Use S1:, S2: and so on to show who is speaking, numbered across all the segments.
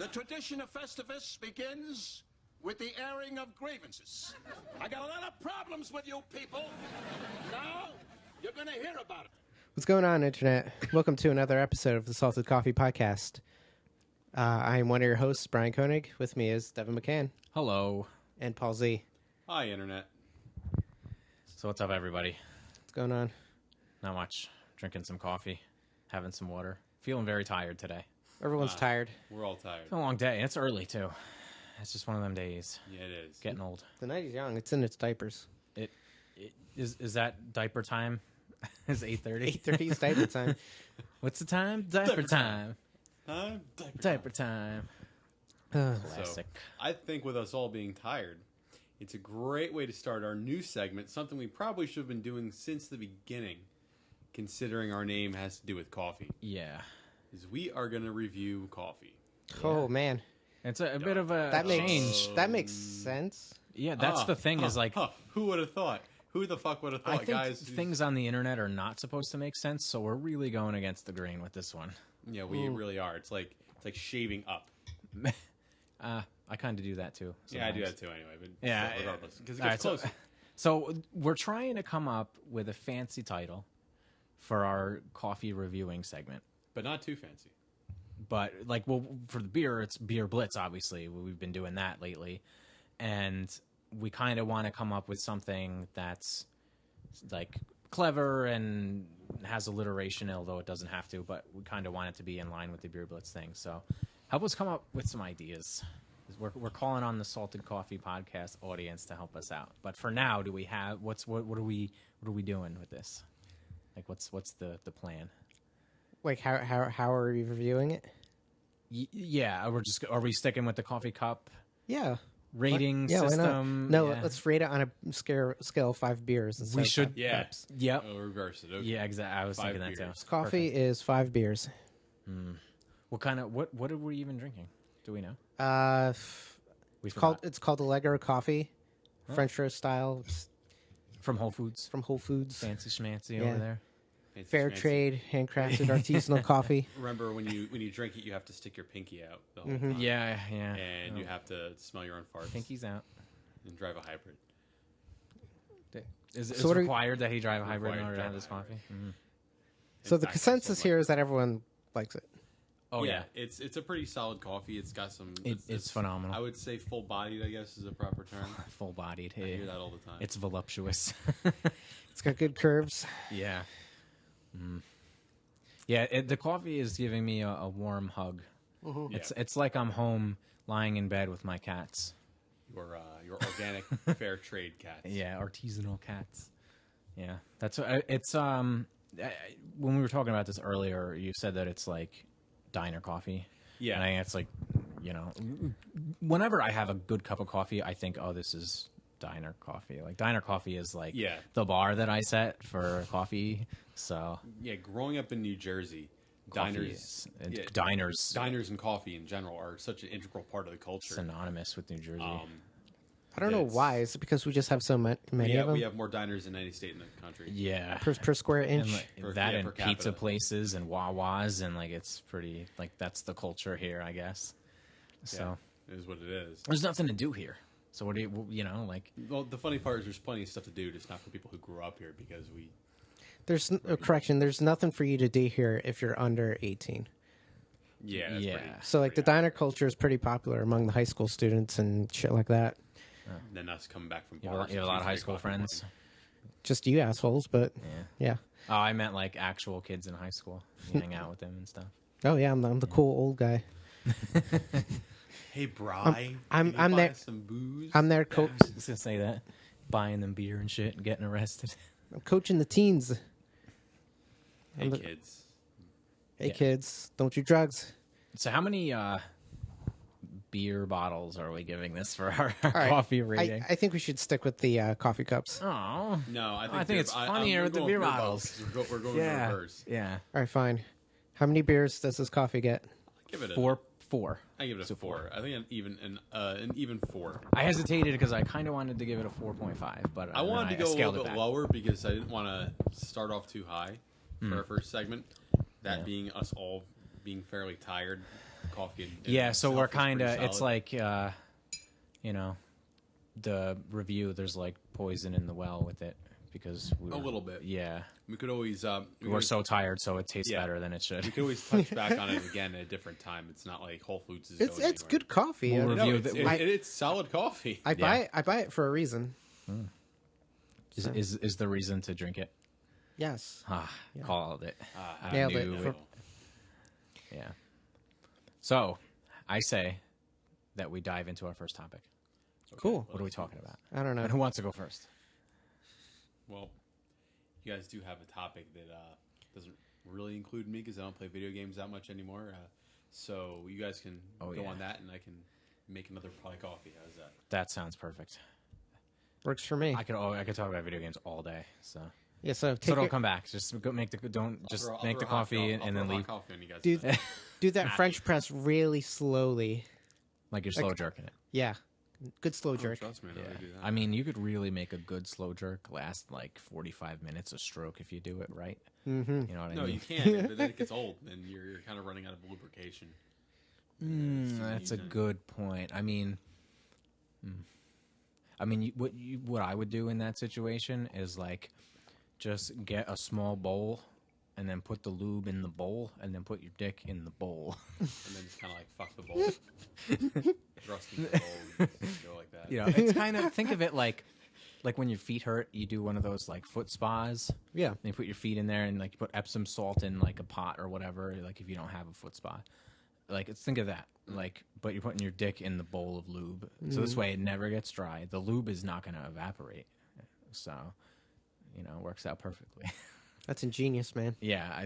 S1: The tradition of Festivus begins with the airing of grievances. I got a lot of problems with you people. Now, you're going to hear about it.
S2: What's going on, Internet? Welcome to another episode of the Salted Coffee Podcast. I am one of your hosts, Brian Koenig. With me is Devon McCann.
S3: Hello.
S2: And Paul Z.
S4: Hi, Internet.
S3: So what's up, everybody?
S2: What's going on?
S3: Not much. Drinking some coffee, having some water. Feeling very tired today.
S2: Everyone's tired.
S4: We're all tired.
S3: It's a long day. It's early, too. It's just one of them days.
S4: Yeah, it is.
S3: Getting old.
S2: The night is young. It's in its diapers.
S3: Is that diaper time? It's 8:30?
S2: 8:30 is diaper time.
S3: What's the time? Diaper time.
S4: Huh?
S3: Diaper time. Classic.
S4: So, I think with us all being tired, it's a great way to start our new segment, something we probably should have been doing since the beginning, considering our name has to do with coffee.
S3: Yeah.
S4: Is we are going to review coffee.
S2: Oh, man.
S3: It's a bit of a
S2: That
S3: change.
S2: makes sense.
S3: Yeah, that's the thing is like...
S4: Who would have thought? Who the fuck would have thought,
S3: I think
S4: guys?
S3: things on the internet are not supposed to make sense, so we're really going against the grain with this one.
S4: Yeah, we really are. It's like shaving up.
S3: I kind of do that too. Sometimes.
S4: Yeah, I do that too anyway. But
S3: yeah,
S4: still, regardless, because it
S3: All
S4: gets
S3: right,
S4: closer.
S3: So we're trying to come up with a fancy title for our coffee reviewing segment.
S4: But not too fancy.
S3: But like, well, for the beer, it's Beer Blitz. Obviously, we've been doing that lately, and we kind of want to come up with something that's like clever and has alliteration, although it doesn't have to. But we kind of want it to be in line with the Beer Blitz thing. So help us come up with some ideas. We're calling on the Salted Coffee Podcast audience to help us out. But for now, do we have what are we doing with this? Like, what's the plan?
S2: Like, how are we reviewing it?
S3: Yeah, are we sticking with the coffee cup?
S2: Yeah.
S3: Rating
S2: Why
S3: system.
S2: not? No,
S3: yeah.
S2: let's rate it on a scale of 5 beers.
S3: We should.
S2: 5
S4: Yeah.
S2: cups.
S3: Yep.
S4: Oh, reverse it. Okay.
S3: Yeah, exactly. I was
S4: 5
S3: thinking that too.
S4: beers.
S2: Coffee is 5 beers.
S3: What kind of what are we even drinking? Do we know?
S2: It's called Allegro Coffee, French roast style. It's
S3: from Whole Foods.
S2: from Whole Foods.
S3: Fancy schmancy
S2: Yeah.
S3: over there.
S4: Fancy
S2: Fair
S4: schmancy.
S2: trade, handcrafted artisanal coffee.
S4: Remember when you drink it, you have to stick your pinky out the whole time.
S3: Yeah.
S4: And you have to smell your own farts.
S3: Pinky's out.
S4: And drive a hybrid.
S3: Is
S2: So what
S3: it
S2: are-
S3: required that he drive a hybrid in
S4: Required
S3: order to have
S4: drive
S3: this
S4: a hybrid.
S3: coffee?
S2: So
S4: In
S2: the
S4: fact,
S2: consensus
S4: so
S2: here
S4: much.
S2: is that everyone likes it.
S3: Oh
S4: yeah, it's a pretty solid coffee. It's got some.
S3: It's phenomenal.
S4: I would say full bodied. I guess is a proper term.
S3: Full bodied.
S4: I hear that all the time.
S3: It's voluptuous.
S2: It's got good curves.
S3: Yeah. Yeah, the coffee is giving me a warm hug.
S4: Yeah.
S3: It's like I'm home lying in bed with my cats.
S4: your organic fair trade cats.
S3: Yeah, artisanal cats. Yeah, that's it's when we were talking about this earlier, you said that it's like diner coffee.
S4: Yeah.
S3: And I think it's like, whenever I have a good cup of coffee, I think, oh, this is diner coffee. Like diner coffee is like the bar that I set for coffee. So
S4: Yeah, growing up in New Jersey, diners and coffee in general are such an integral part of the culture.
S3: synonymous with New Jersey.
S2: I don't know why. Is it because we just have so many of them
S4: we have more diners than any state in the country.
S3: yeah.
S2: per square inch?
S3: And
S4: Per-
S3: that
S4: yeah,
S3: and
S4: per capita.
S3: pizza places and Wawas and like it's pretty like that's the culture here, I guess. So
S4: It is what it is.
S3: there's nothing to do here. So what do you like?
S4: Well, the funny part is there's plenty of stuff to do, just not for people who grew up here because we.
S2: There's correction. There's nothing for you to do here if you're under 18.
S4: Yeah. That's
S3: Yeah.
S4: Pretty,
S2: So like the diner culture is pretty popular among the high school students and shit like that.
S4: and then us coming back from
S3: You
S4: bars.
S3: have a lot of high school friends.
S2: Just you assholes, but yeah.
S3: Oh, I meant like actual kids in high school. You hang out with them and stuff.
S2: Oh yeah, I'm the cool old guy.
S4: Hey, Bri,
S2: I'm
S4: can you buy
S2: there-
S4: us some booze.
S2: I'm there
S3: I was just gonna say that, buying them beer and shit and getting arrested.
S2: I'm coaching the teens.
S4: Hey, kids.
S2: Hey
S3: Yeah.
S2: kids, don't do drugs.
S3: So how many beer bottles are we giving this for our
S2: All right.
S3: coffee rating?
S2: I think we should stick with the coffee cups.
S3: Oh,
S4: No,
S3: I think it's funnier with the beer bottles.
S4: We're going
S3: yeah,
S4: reverse.
S3: yeah.
S2: All right, fine. How many beers does this coffee get?
S4: Give it a
S3: Four.
S4: I give it a
S3: So
S4: 4. I think an even 4.
S3: I hesitated because I kind of wanted to give it a 4.5, but
S4: I wanted to go a
S3: scaled
S4: little
S3: it
S4: bit
S3: back.
S4: lower because I didn't want to start off too high for our first segment. That being us all being fairly tired coffee.
S3: So we're kind of, it's
S4: solid.
S3: like, the review, there's like poison in the well with it because
S4: a little bit.
S3: Yeah.
S4: We could always.
S3: We're so tired, so it tastes
S4: Yeah.
S3: better than it should.
S4: We could always touch back on it again at a different time. It's not like Whole Foods is.
S2: It's
S4: going
S2: it's
S4: anywhere.
S2: good coffee.
S3: We'll
S4: No,
S3: review
S4: it's solid coffee.
S2: I buy it for a reason.
S3: Is the reason to drink it?
S2: Yes.
S3: Called it. I
S2: Nailed it.
S3: knew Yeah. So, I say that we dive into our first topic.
S2: Cool.
S3: What are we talking about?
S2: I don't know.
S3: And who wants to go first?
S4: Well, you guys do have a topic that doesn't really include me because I don't play video games that much anymore. So you guys can go on that, and I can make another probably coffee. How's that?
S3: That sounds perfect.
S2: Works for me.
S3: I could talk about video games all day. So
S2: Yeah. So
S3: don't come back. Just go make the make the coffee and then leave.
S4: Coffee on you guys.
S2: do that French press really slowly.
S3: Like you're slow jerking it.
S2: Yeah. Good slow jerk.
S4: Trust me, I know how to do that.
S3: I mean, you could really make a good slow jerk last like 45 minutes a stroke if you do it right. Mm-hmm. You know what I
S4: No,
S3: mean?
S4: you can't. But then it gets old, and you're kind of running out of lubrication.
S3: That's a good point. I mean, what I would do in that situation is like just get a small bowl and then put the lube in the bowl and then put your dick in the bowl.
S4: And then just kind of like fuck the bowl. Thrust into the bowl and just go like that.
S3: You know, it's kind of, think of it like when your feet hurt, you do one of those like foot spas.
S2: Yeah.
S3: And you put your feet in there and like you put Epsom salt in like a pot or whatever, like if you don't have a foot spa. Like, think of that. Like, but you're putting your dick in the bowl of lube. So this way it never gets dry. The lube is not going to evaporate. So, it works out perfectly.
S2: That's ingenious, man.
S3: Yeah,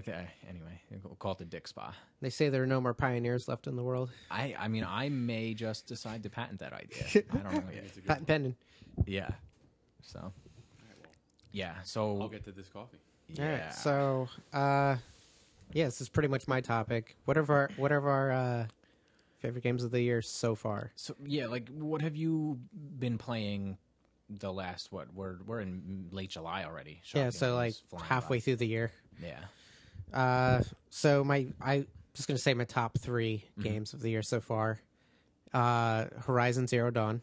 S3: anyway, we'll call it the dick spa.
S2: They say there are no more pioneers left in the world.
S3: I mean, I may just decide to patent that idea. I don't know yet.
S2: Patent pending.
S3: Yeah. So.
S4: All right, well,
S3: Yeah. So.
S4: I'll get to this coffee.
S3: Yeah.
S2: All right. So, this is pretty much my topic. What are our favorite games of the year so far?
S3: So yeah, like what have you been playing? The last we're in late July already.
S2: Yeah, so like halfway through the year.
S3: Yeah.
S2: So I just gonna say my top 3 games of the year so far. Horizon Zero Dawn,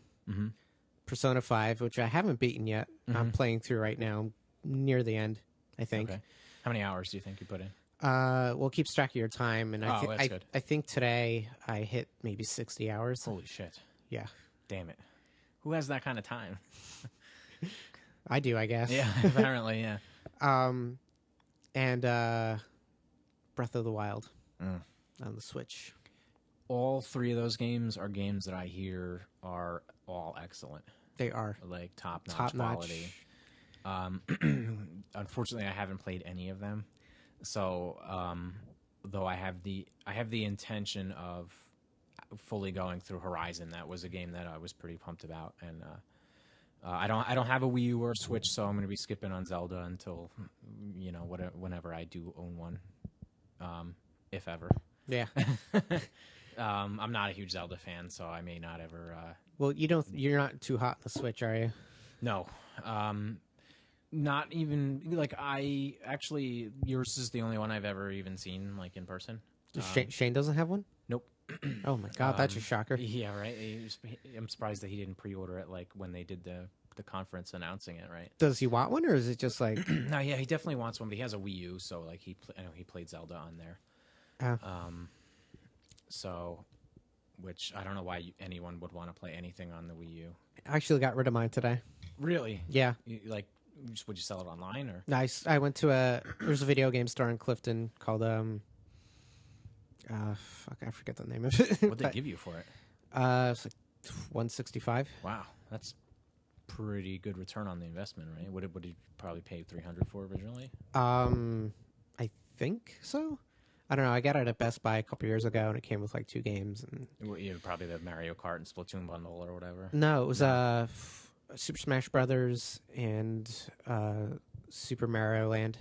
S2: Persona 5, which I haven't beaten yet. I'm playing through right now, near the end, I think.
S3: Okay. How many hours do you think you put in?
S2: Well, it keeps track of your time, and
S3: that's good.
S2: I think today I hit maybe 60 hours.
S3: Holy shit!
S2: Yeah,
S3: Damn it. Who has that kind of time?
S2: I do, I guess.
S3: Yeah, apparently, yeah.
S2: And Breath of the Wild on the Switch.
S3: All 3 of those games are games that I hear are all excellent.
S2: They are
S3: Like top-notch quality. Unfortunately, I haven't played any of them. So, though I have the intention of fully going through Horizon. That was a game that I was pretty pumped about, and I don't have a Wii U or a Switch, so I'm going to be skipping on Zelda until whenever I do own one, if ever.
S2: Yeah.
S3: I'm not a huge Zelda fan, so I may not ever.
S2: Well, you're not too hot on the Switch, are you?
S3: No. Not even like I actually. Yours is the only one I've ever even seen like in person.
S2: Shane doesn't have one?
S3: Nope.
S2: Oh my god, that's a shocker.
S3: Yeah, right. I'm surprised that he didn't pre-order it like when they did the conference announcing it. Right.
S2: Does he want one, or is it just like?
S3: No, yeah, he definitely wants one, but he has a Wii U, so like I know he played Zelda on there. So, which I don't know why anyone would want to play anything on the Wii U.
S2: I actually got rid of mine today.
S3: Really?
S2: Yeah.
S3: Would you sell it online or?
S2: Nice. I went to there's a video game store in Clifton called I forget the name of it.
S3: What'd they give you for it?
S2: It's like $165.
S3: Wow, that's pretty good return on the investment, right? What did you probably pay $300 for originally?
S2: I think so. I don't know. I got it at Best Buy a couple years ago, and it came with like 2 games. And
S3: Probably the Mario Kart and Splatoon bundle or whatever.
S2: No, it was Super Smash Brothers and Super Mario Land.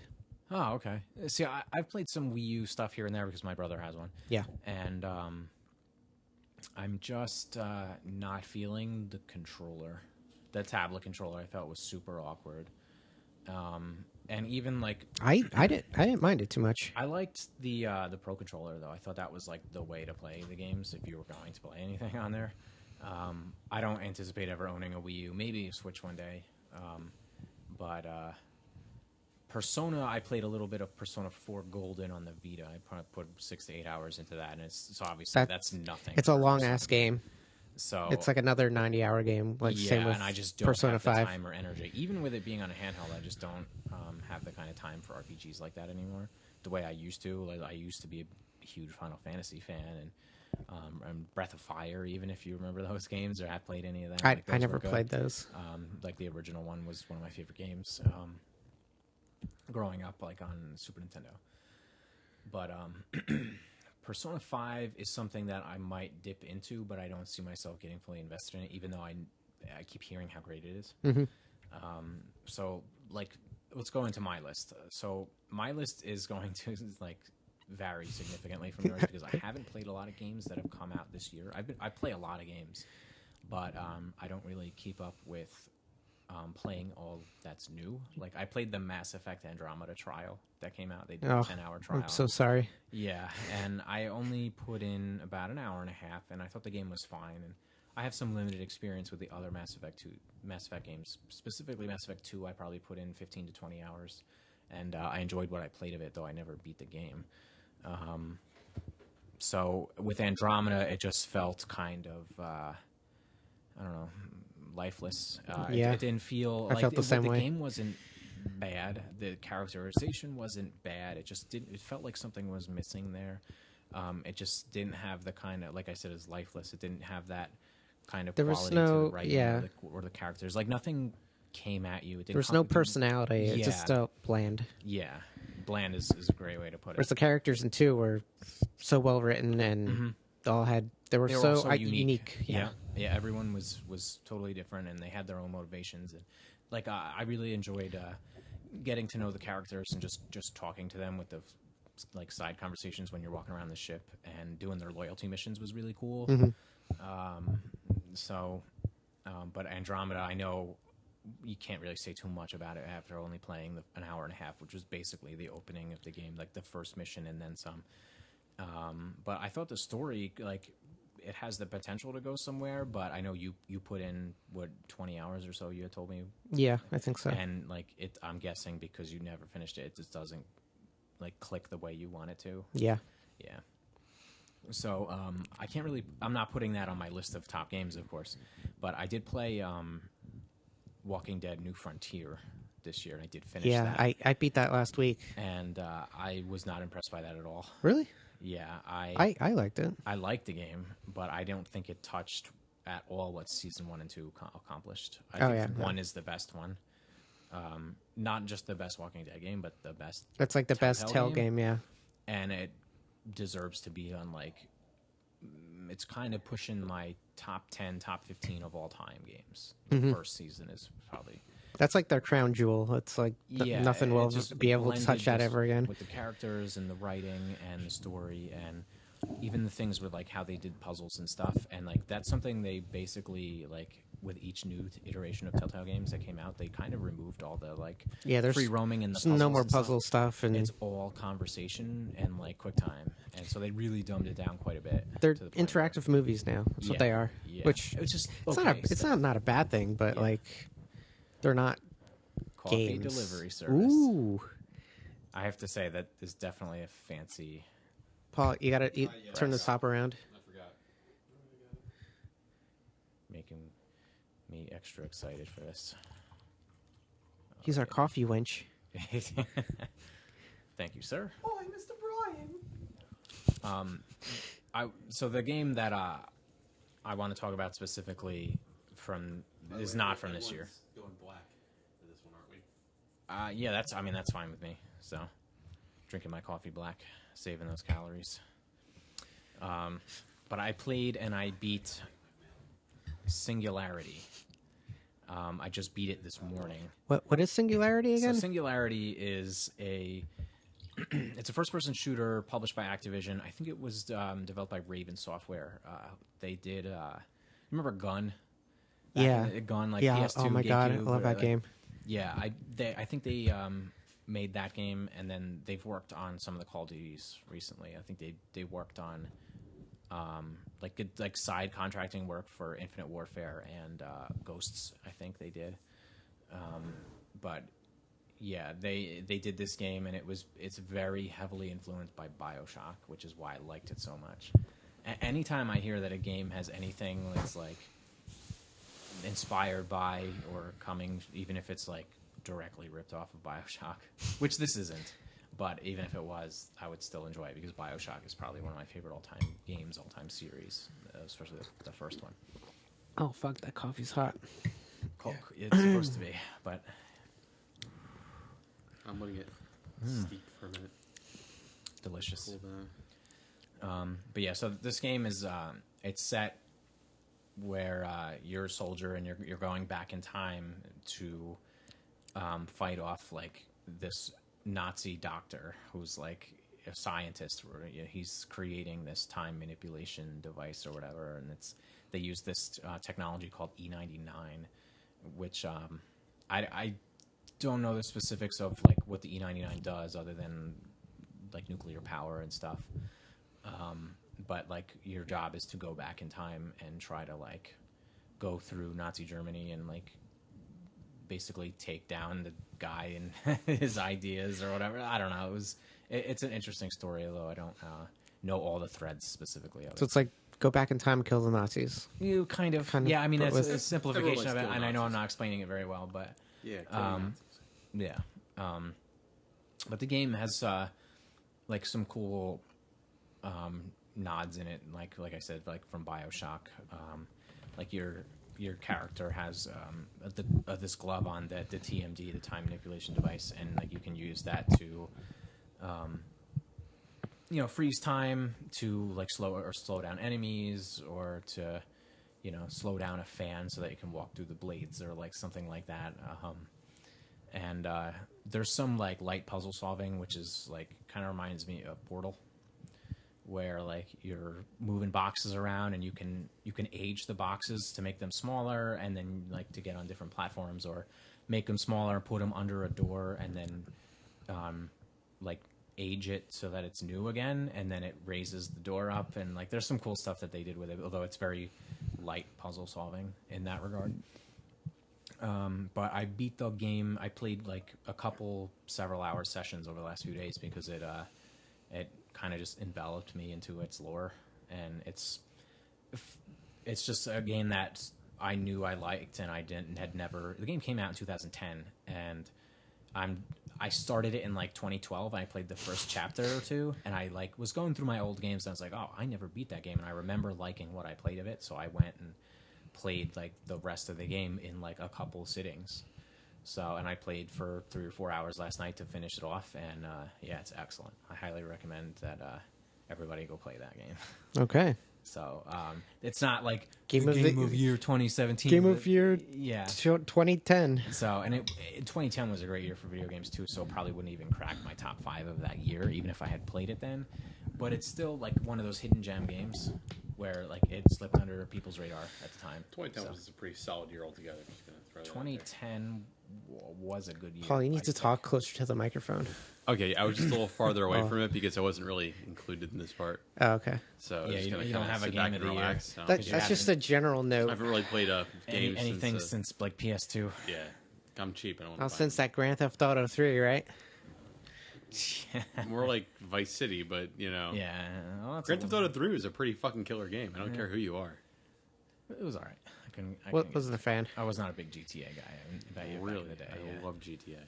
S3: Oh, okay. See, I've played some Wii U stuff here and there because my brother has one.
S2: Yeah.
S3: And I'm just not feeling the controller. The tablet controller I felt was super awkward. And even like
S2: I didn't mind it too much.
S3: I liked the Pro Controller though. I thought that was like the way to play the games if you were going to play anything on there. I don't anticipate ever owning a Wii U. Maybe a Switch one day. But Persona, I played a little bit of Persona 4 Golden on the Vita. I probably put 6 to 8 hours into that, and it's obviously that's nothing.
S2: It's a long ass game.
S3: So
S2: it's like another 90-hour game. Like same with
S3: and I just don't
S2: Persona
S3: have
S2: 5.
S3: the time or energy. Even with it being on a handheld, I just don't have the kind of time for RPGs like that anymore. The way I used to. Like I used to be a huge Final Fantasy fan, and Breath of Fire. Even if you remember those games or have played any of that,
S2: I never played those.
S3: Like the original one was one of my favorite games. Growing up, like on Super Nintendo, but Persona 5 is something that I might dip into, but I don't see myself getting fully invested in it, even though I keep hearing how great it is.
S2: Mm-hmm.
S3: So, like, let's go into my list. So, my list is going to like vary significantly from yours because I haven't played a lot of games that have come out this year. I play a lot of games, but I don't really keep up with playing all that's new. Like I played the Mass Effect Andromeda trial that came out. They did a 10-hour trial.
S2: I'm so sorry.
S3: Yeah, and I only put in about an hour and a half, and I thought the game was fine. And I have some limited experience with the other Mass Effect games. Specifically, Mass Effect 2, I probably put in 15 to 20 hours, and I enjoyed what I played of it, though I never beat the game. So with Andromeda, it just felt kind of, I don't know, lifeless.
S2: Yeah.
S3: It didn't feel
S2: I
S3: like
S2: felt the same way.
S3: The game wasn't bad. The characterization wasn't bad. It just didn't. It felt like something was missing there. It just didn't have the kind of, like I said, it's lifeless. It didn't have that kind of quality to the writing or the characters. Like nothing came at you.
S2: There was no personality. It just felt bland.
S3: Yeah, bland is a great way to put it.
S2: Whereas the characters in 2 were so well written and they were so unique.
S3: Yeah, everyone was totally different, and they had their own motivations. And like I really enjoyed getting to know the characters and just talking to them with the like side conversations when you're walking around the ship, and doing their loyalty missions was really cool. But Andromeda, I know you can't really say too much about it after only playing an hour and a half, which was basically the opening of the game, like the first mission and then some. But I thought the story, like, it has the potential to go somewhere, but I know you put in, 20 hours or so you had told me?
S2: Yeah, I think so.
S3: And, like, I'm guessing because you never finished it, it just doesn't, like, click the way you want it to.
S2: Yeah.
S3: Yeah. So, I'm not putting that on my list of top games, of course, but I did play Walking Dead New Frontier this year, and I did finish that.
S2: Yeah, I beat that last week.
S3: And I was not impressed by that at all.
S2: Really?
S3: Yeah,
S2: I liked it.
S3: I liked the game, but I don't think it touched at all what Season 1 and 2 accomplished. I think 1 is the best one. Not just the best Walking Dead game, but the best.
S2: That's like the best Telltale game, yeah.
S3: And it deserves to be on, like, it's kind of pushing my top 10, top 15 of all time games. The first season is probably.
S2: That's like their crown jewel. It's like nothing will be able to touch that ever again.
S3: With the characters and the writing and the story and even the things with like how they did puzzles and stuff. And like that's something they basically like with each new iteration of Telltale games that came out, they kind of removed all the like
S2: there's
S3: free roaming and the puzzles
S2: no more puzzle stuff. And
S3: it's all conversation and like quick time. And so they really dumbed it down quite a bit.
S2: They're interactive movies now. That's what they are.
S3: Yeah.
S2: Which
S3: it's just
S2: it's not a bad thing, but like they're not
S3: coffee
S2: games.
S3: Delivery service.
S2: Ooh.
S3: I have to say that is definitely a fancy.
S2: Paul, you gotta turn the top around.
S4: I forgot.
S3: Making me extra excited for this.
S2: He's our coffee wench.
S3: Thank you, sir.
S2: Oh, Mr. Brian.
S3: So the game that I want to talk about specifically is not from this year.
S4: Going black for this one, aren't we?
S3: Yeah, that's fine with me. So, drinking my coffee black, saving those calories. But I played and I beat Singularity. I just beat it this morning.
S2: What is Singularity again?
S3: So Singularity is it's a first-person shooter published by Activision. I think it was developed by Raven Software. They did. Remember Gun?
S2: Yeah.
S3: Gun, like
S2: yeah.
S3: PS2,
S2: oh my god, I
S3: GameCube,
S2: love that game.
S3: Yeah, I think they made that game, and then they've worked on some of the Call of Duties recently. I think they worked on like side contracting work for Infinite Warfare and Ghosts. I think they did, but yeah, they did this game, and it's very heavily influenced by BioShock, which is why I liked it so much. Anytime I hear that a game has anything that's like inspired by or coming, even if it's like directly ripped off of BioShock, which this isn't, but even if it was, I would still enjoy it because BioShock is probably one of my favorite all-time games, all-time series, especially the first one.
S2: Oh, fuck, that coffee's hot.
S3: It's supposed to be, but
S4: I'm letting it steep for a minute.
S3: Delicious.
S4: Cool,
S3: But yeah, so this game is it's set where you're a soldier and you're going back in time to fight off like this Nazi doctor who's like a scientist. Where he's creating this time manipulation device or whatever, and they use this technology called E99, which I don't know the specifics of like what the E99 does other than like nuclear power and stuff. But like your job is to go back in time and try to like go through Nazi Germany and like basically take down the guy and his ideas or whatever. I don't know. It's an interesting story, although I don't know all the threads specifically of it.
S2: So it's like go back in time and kill the Nazis.
S3: You kind of yeah. I mean, that's a simplification of it,
S4: Nazis.
S3: and I know I'm not explaining it very well, but
S4: yeah,
S3: yeah. But the game has like some cool nods in it, like I said, like from BioShock. Like your character has this glove on, the TMD, the time manipulation device, and like you can use that to freeze time, to like slow down enemies, or to slow down a fan so that you can walk through the blades or like something like that. And there's some like light puzzle solving, which is like kind of reminds me of Portal, where like you're moving boxes around and you can age the boxes to make them smaller, and then like to get on different platforms, or make them smaller, put them under a door, and then like age it so that it's new again, and then it raises the door up, and like there's some cool stuff that they did with it, although it's very light puzzle solving in that regard. But I beat the game. I played like several hour sessions over the last few days because it kind of just enveloped me into its lore, and it's just a game that I knew I liked, and the game came out in 2010, and I started it in like 2012, and I played the first chapter or two, and I like was going through my old games, and I was like, oh, I never beat that game, and I remember liking what I played of it, so I went and played like the rest of the game in like a couple sittings. So, and I played for 3 or 4 hours last night to finish it off, and yeah, it's excellent. I highly recommend that everybody go play that game.
S2: Okay.
S3: So, it's not like
S2: Game of
S3: year 2017.
S2: Game of year 2010.
S3: So, and 2010 was a great year for video games too, so it probably wouldn't even crack my top 5 of that year, even if I had played it then. But it's still like one of those hidden gem games where like it slipped under people's radar at the time.
S4: 2010 was a pretty solid year altogether.
S3: 2010 was a good year.
S2: Paul, you need to talk closer to the microphone.
S4: Okay, I was just a little farther away from it because I wasn't really included in this part.
S2: Oh, okay.
S4: So
S3: yeah,
S4: just
S3: you don't have a game of the year.
S4: So.
S2: That's just a general note.
S4: I haven't really played a game
S3: anything since like PS2.
S4: Yeah, I'm cheap. I don't want to
S2: since that Grand Theft Auto 3, right?
S4: More like Vice City, but
S3: Yeah. Well,
S4: Grand Theft Auto 3 was a pretty fucking killer game. I don't care who you are.
S3: It was all right.
S2: Wasn't a fan.
S3: I was not a big GTA guy.
S4: Really?
S3: Back in the day,
S4: I love GTA.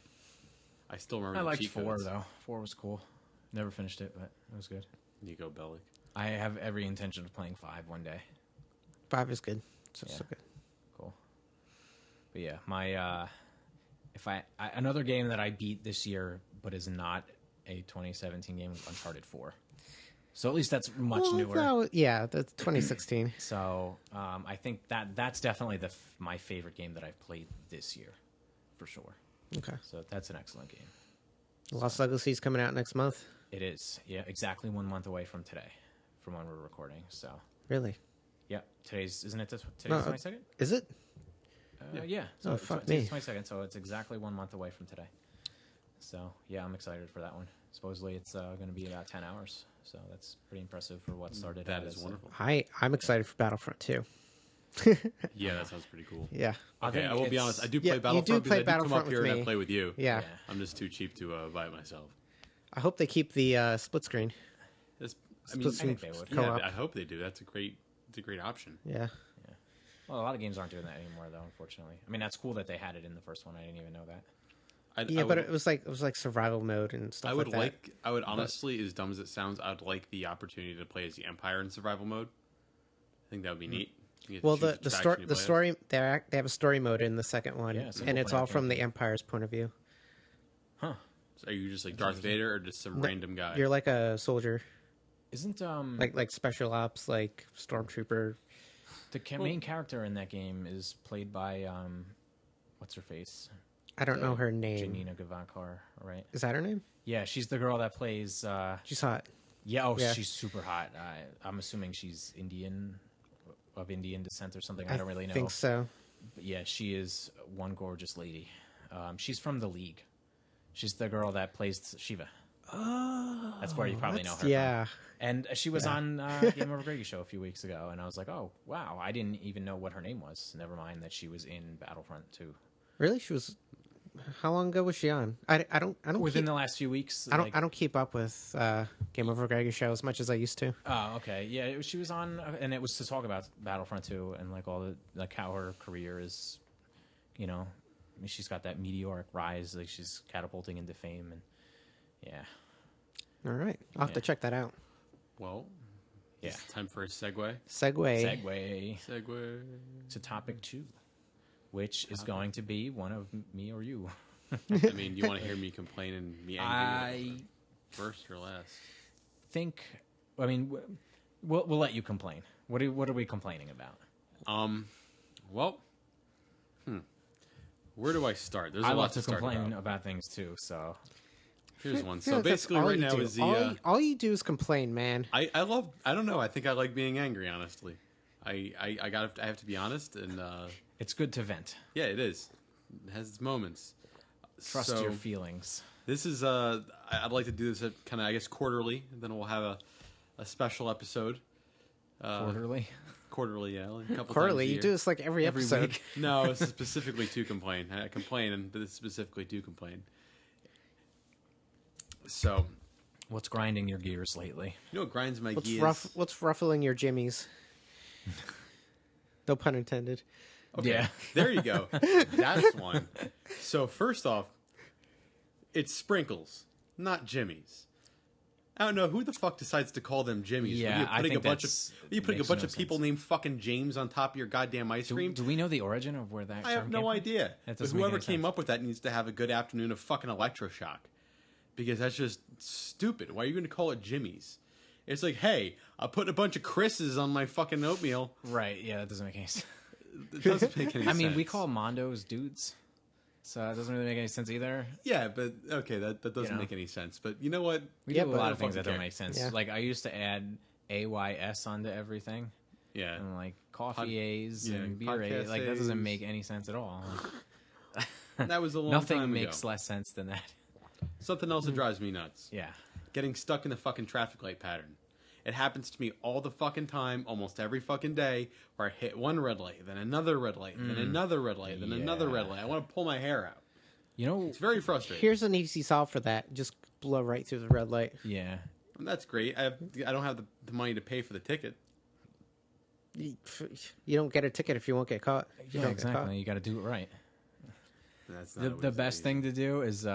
S4: I still remember.
S3: I
S4: the
S3: liked
S4: cheat
S3: 4
S4: codes.
S3: though. 4 was cool. Never finished it, but it was good.
S4: Nico Bellic.
S3: I have every intention of playing 5 one day.
S2: 5 is good. So good.
S3: Cool. But yeah, my another game that I beat this year, but is not a 2017 game, was Uncharted 4. So at least that's much newer.
S2: No, yeah, that's 2016.
S3: So I think that's definitely my favorite game that I've played this year, for sure.
S2: Okay.
S3: So that's an excellent game.
S2: Lost Legacy's coming out next month.
S3: It is, yeah, exactly 1 month away from today, from when we're recording. So
S2: Really?
S3: yeah, today's 22nd?
S2: Is it?
S3: Yeah. So
S2: fuck
S3: today's
S2: me.
S3: 22nd, so it's exactly 1 month away from today. So yeah, I'm excited for that one. Supposedly it's going to be about 10 hours, so that's pretty impressive for what started.
S4: That is wonderful.
S2: I'm excited for Battlefront 2.
S4: Yeah, that sounds pretty cool.
S2: Yeah.
S4: Okay, I will be honest. I do
S2: Yeah,
S4: play Battlefront
S2: you do
S4: because
S2: play
S4: I do come
S2: Battlefront
S4: up here
S2: with
S4: and I
S2: me.
S4: play with you.
S2: Yeah.
S4: I'm just too cheap to buy it myself.
S2: I hope they keep the split screen.
S4: I mean,
S3: I think they would.
S4: yeah,
S2: Co-op.
S4: I hope they do. It's a great option.
S2: Yeah.
S3: Well, a lot of games aren't doing that anymore, though. Unfortunately, I mean that's cool that they had it in the first one. I didn't even know that.
S2: But it was like survival mode and stuff like that.
S4: I would honestly, as dumb as it sounds, I would like the opportunity to play as the Empire in survival mode. I think that would be neat.
S2: Well, the story they have a story mode in the second one,
S3: Yeah,
S2: and it's all from the
S3: campaign.
S2: Empire's point of view.
S3: Huh?
S4: So are you just like Darth Vader or just some random guy?
S2: You're like a soldier,
S3: Isn't
S2: like special ops, like stormtrooper.
S3: the main character in that game is played by what's her face?
S2: I don't know her name.
S3: Janina Gavankar, right?
S2: Is that her name?
S3: Yeah, she's the girl that plays.
S2: She's hot.
S3: Yeah,
S2: Yeah.
S3: she's super hot. I'm assuming she's Indian, of Indian descent or something. I don't really know.
S2: I think so.
S3: But yeah, she is one gorgeous lady. She's from the League. She's the girl that plays Shiva.
S2: Oh,
S3: That's where you probably know her.
S2: Yeah.
S3: From. And she was on Game Over Greggy show a few weeks ago, and I was like, oh wow, I didn't even know what her name was. Never mind that she was in Battlefront 2.
S2: Really? She was. How long ago was she on? I don't.
S3: Within the last few weeks.
S2: I don't keep up with Game Over Greggy show as much as I used to.
S3: Oh, okay. Yeah, she was on, and it was to talk about Battlefront 2 and like all the like how her career is, you know, I mean, she's got that meteoric rise, like she's catapulting into fame, and yeah.
S2: All right, I'll have to check that out.
S4: Well,
S3: Yeah.
S4: it's time for a segue.
S2: Segue.
S4: Segue
S3: to topic 2, which is going to be one of me or you.
S4: I mean, you want to hear me complain and me angry
S3: I
S4: first or last?
S3: think. I mean, we'll let you complain. What are we complaining about?
S4: Well, where do I start? There's
S3: I
S4: a lot
S3: love to
S4: start
S3: complain about things too. So
S4: Here's one.
S2: I feel
S4: So
S2: like that's
S4: basically,
S2: all
S4: right
S2: you
S4: now
S2: do.
S4: is the.
S2: All you do is complain, man.
S4: I don't know. I think I like being angry. Honestly, I have to be honest, and
S3: it's good to vent.
S4: yeah, it is. It has its moments.
S3: Trust
S4: So,
S3: your feelings.
S4: This is I'd like to do this at kind of, I guess, quarterly. And then we'll have a special episode.
S3: Quarterly.
S4: Quarterly, yeah, like a couple
S2: Quarterly,
S4: times a
S2: you
S4: year.
S2: do this like every episode.
S3: week.
S4: No, it's specifically to complain. I complain, and this is specifically to complain. So,
S3: What's grinding your gears lately?
S4: you know what grinds my gears?
S2: What's ruffling your jimmies? No pun intended.
S4: Okay,
S3: Yeah.
S4: there you go. That's one. So first off, it's sprinkles, not jimmies. I don't know who the fuck decides to call them jimmies.
S3: Yeah, I think
S4: you putting a
S3: makes
S4: bunch
S3: no
S4: of people
S3: sense.
S4: named fucking James on top of your goddamn ice cream.
S3: Do we know the origin of where that?
S4: I have
S3: term
S4: no
S3: came from?
S4: idea.
S3: That
S4: But
S3: doesn't make
S4: whoever
S3: any
S4: came
S3: sense.
S4: up with that needs to have a good afternoon of fucking electroshock, because that's just stupid. Why are you going to call it jimmies? It's like, hey, I put a bunch of Chris's on my fucking oatmeal.
S3: Right? Yeah, that doesn't make any sense.
S4: It doesn't make any
S3: I
S4: sense.
S3: mean, we call Mondos dudes, so that doesn't really make any sense either.
S4: Yeah, but okay, that doesn't
S3: know.
S4: make any sense. But you know what?
S3: We
S2: Yeah,
S3: do a
S2: but
S3: lot
S2: I
S3: of things that
S4: fucking
S3: don't
S4: care.
S3: make sense.
S2: Yeah.
S3: Like I used to add AYS onto everything,
S4: Yeah.
S3: and like coffee A's
S4: yeah,
S3: and beer
S4: podcast
S3: A's. Like that doesn't
S4: A's.
S3: make any sense at all.
S4: That was a long
S3: Nothing
S4: time
S3: makes
S4: ago.
S3: less sense than that.
S4: Something else that drives me nuts.
S3: Yeah.
S4: Getting stuck in the fucking traffic light pattern. It happens to me all the fucking time, almost every fucking day, where I hit one red light, then another red light, then another red light, then another red light. I want to pull my hair out.
S3: You know.
S4: It's very frustrating.
S2: Here's an easy solve for that. Just blow right through the red light.
S3: Yeah.
S4: And that's great. I don't have the money to pay for the ticket.
S2: You don't get a ticket if you won't get caught. If you
S3: Yeah,
S2: don't get caught.
S3: exactly. You got to do it right.
S4: That's not
S3: The
S4: always
S3: best
S4: easy.
S3: thing to do is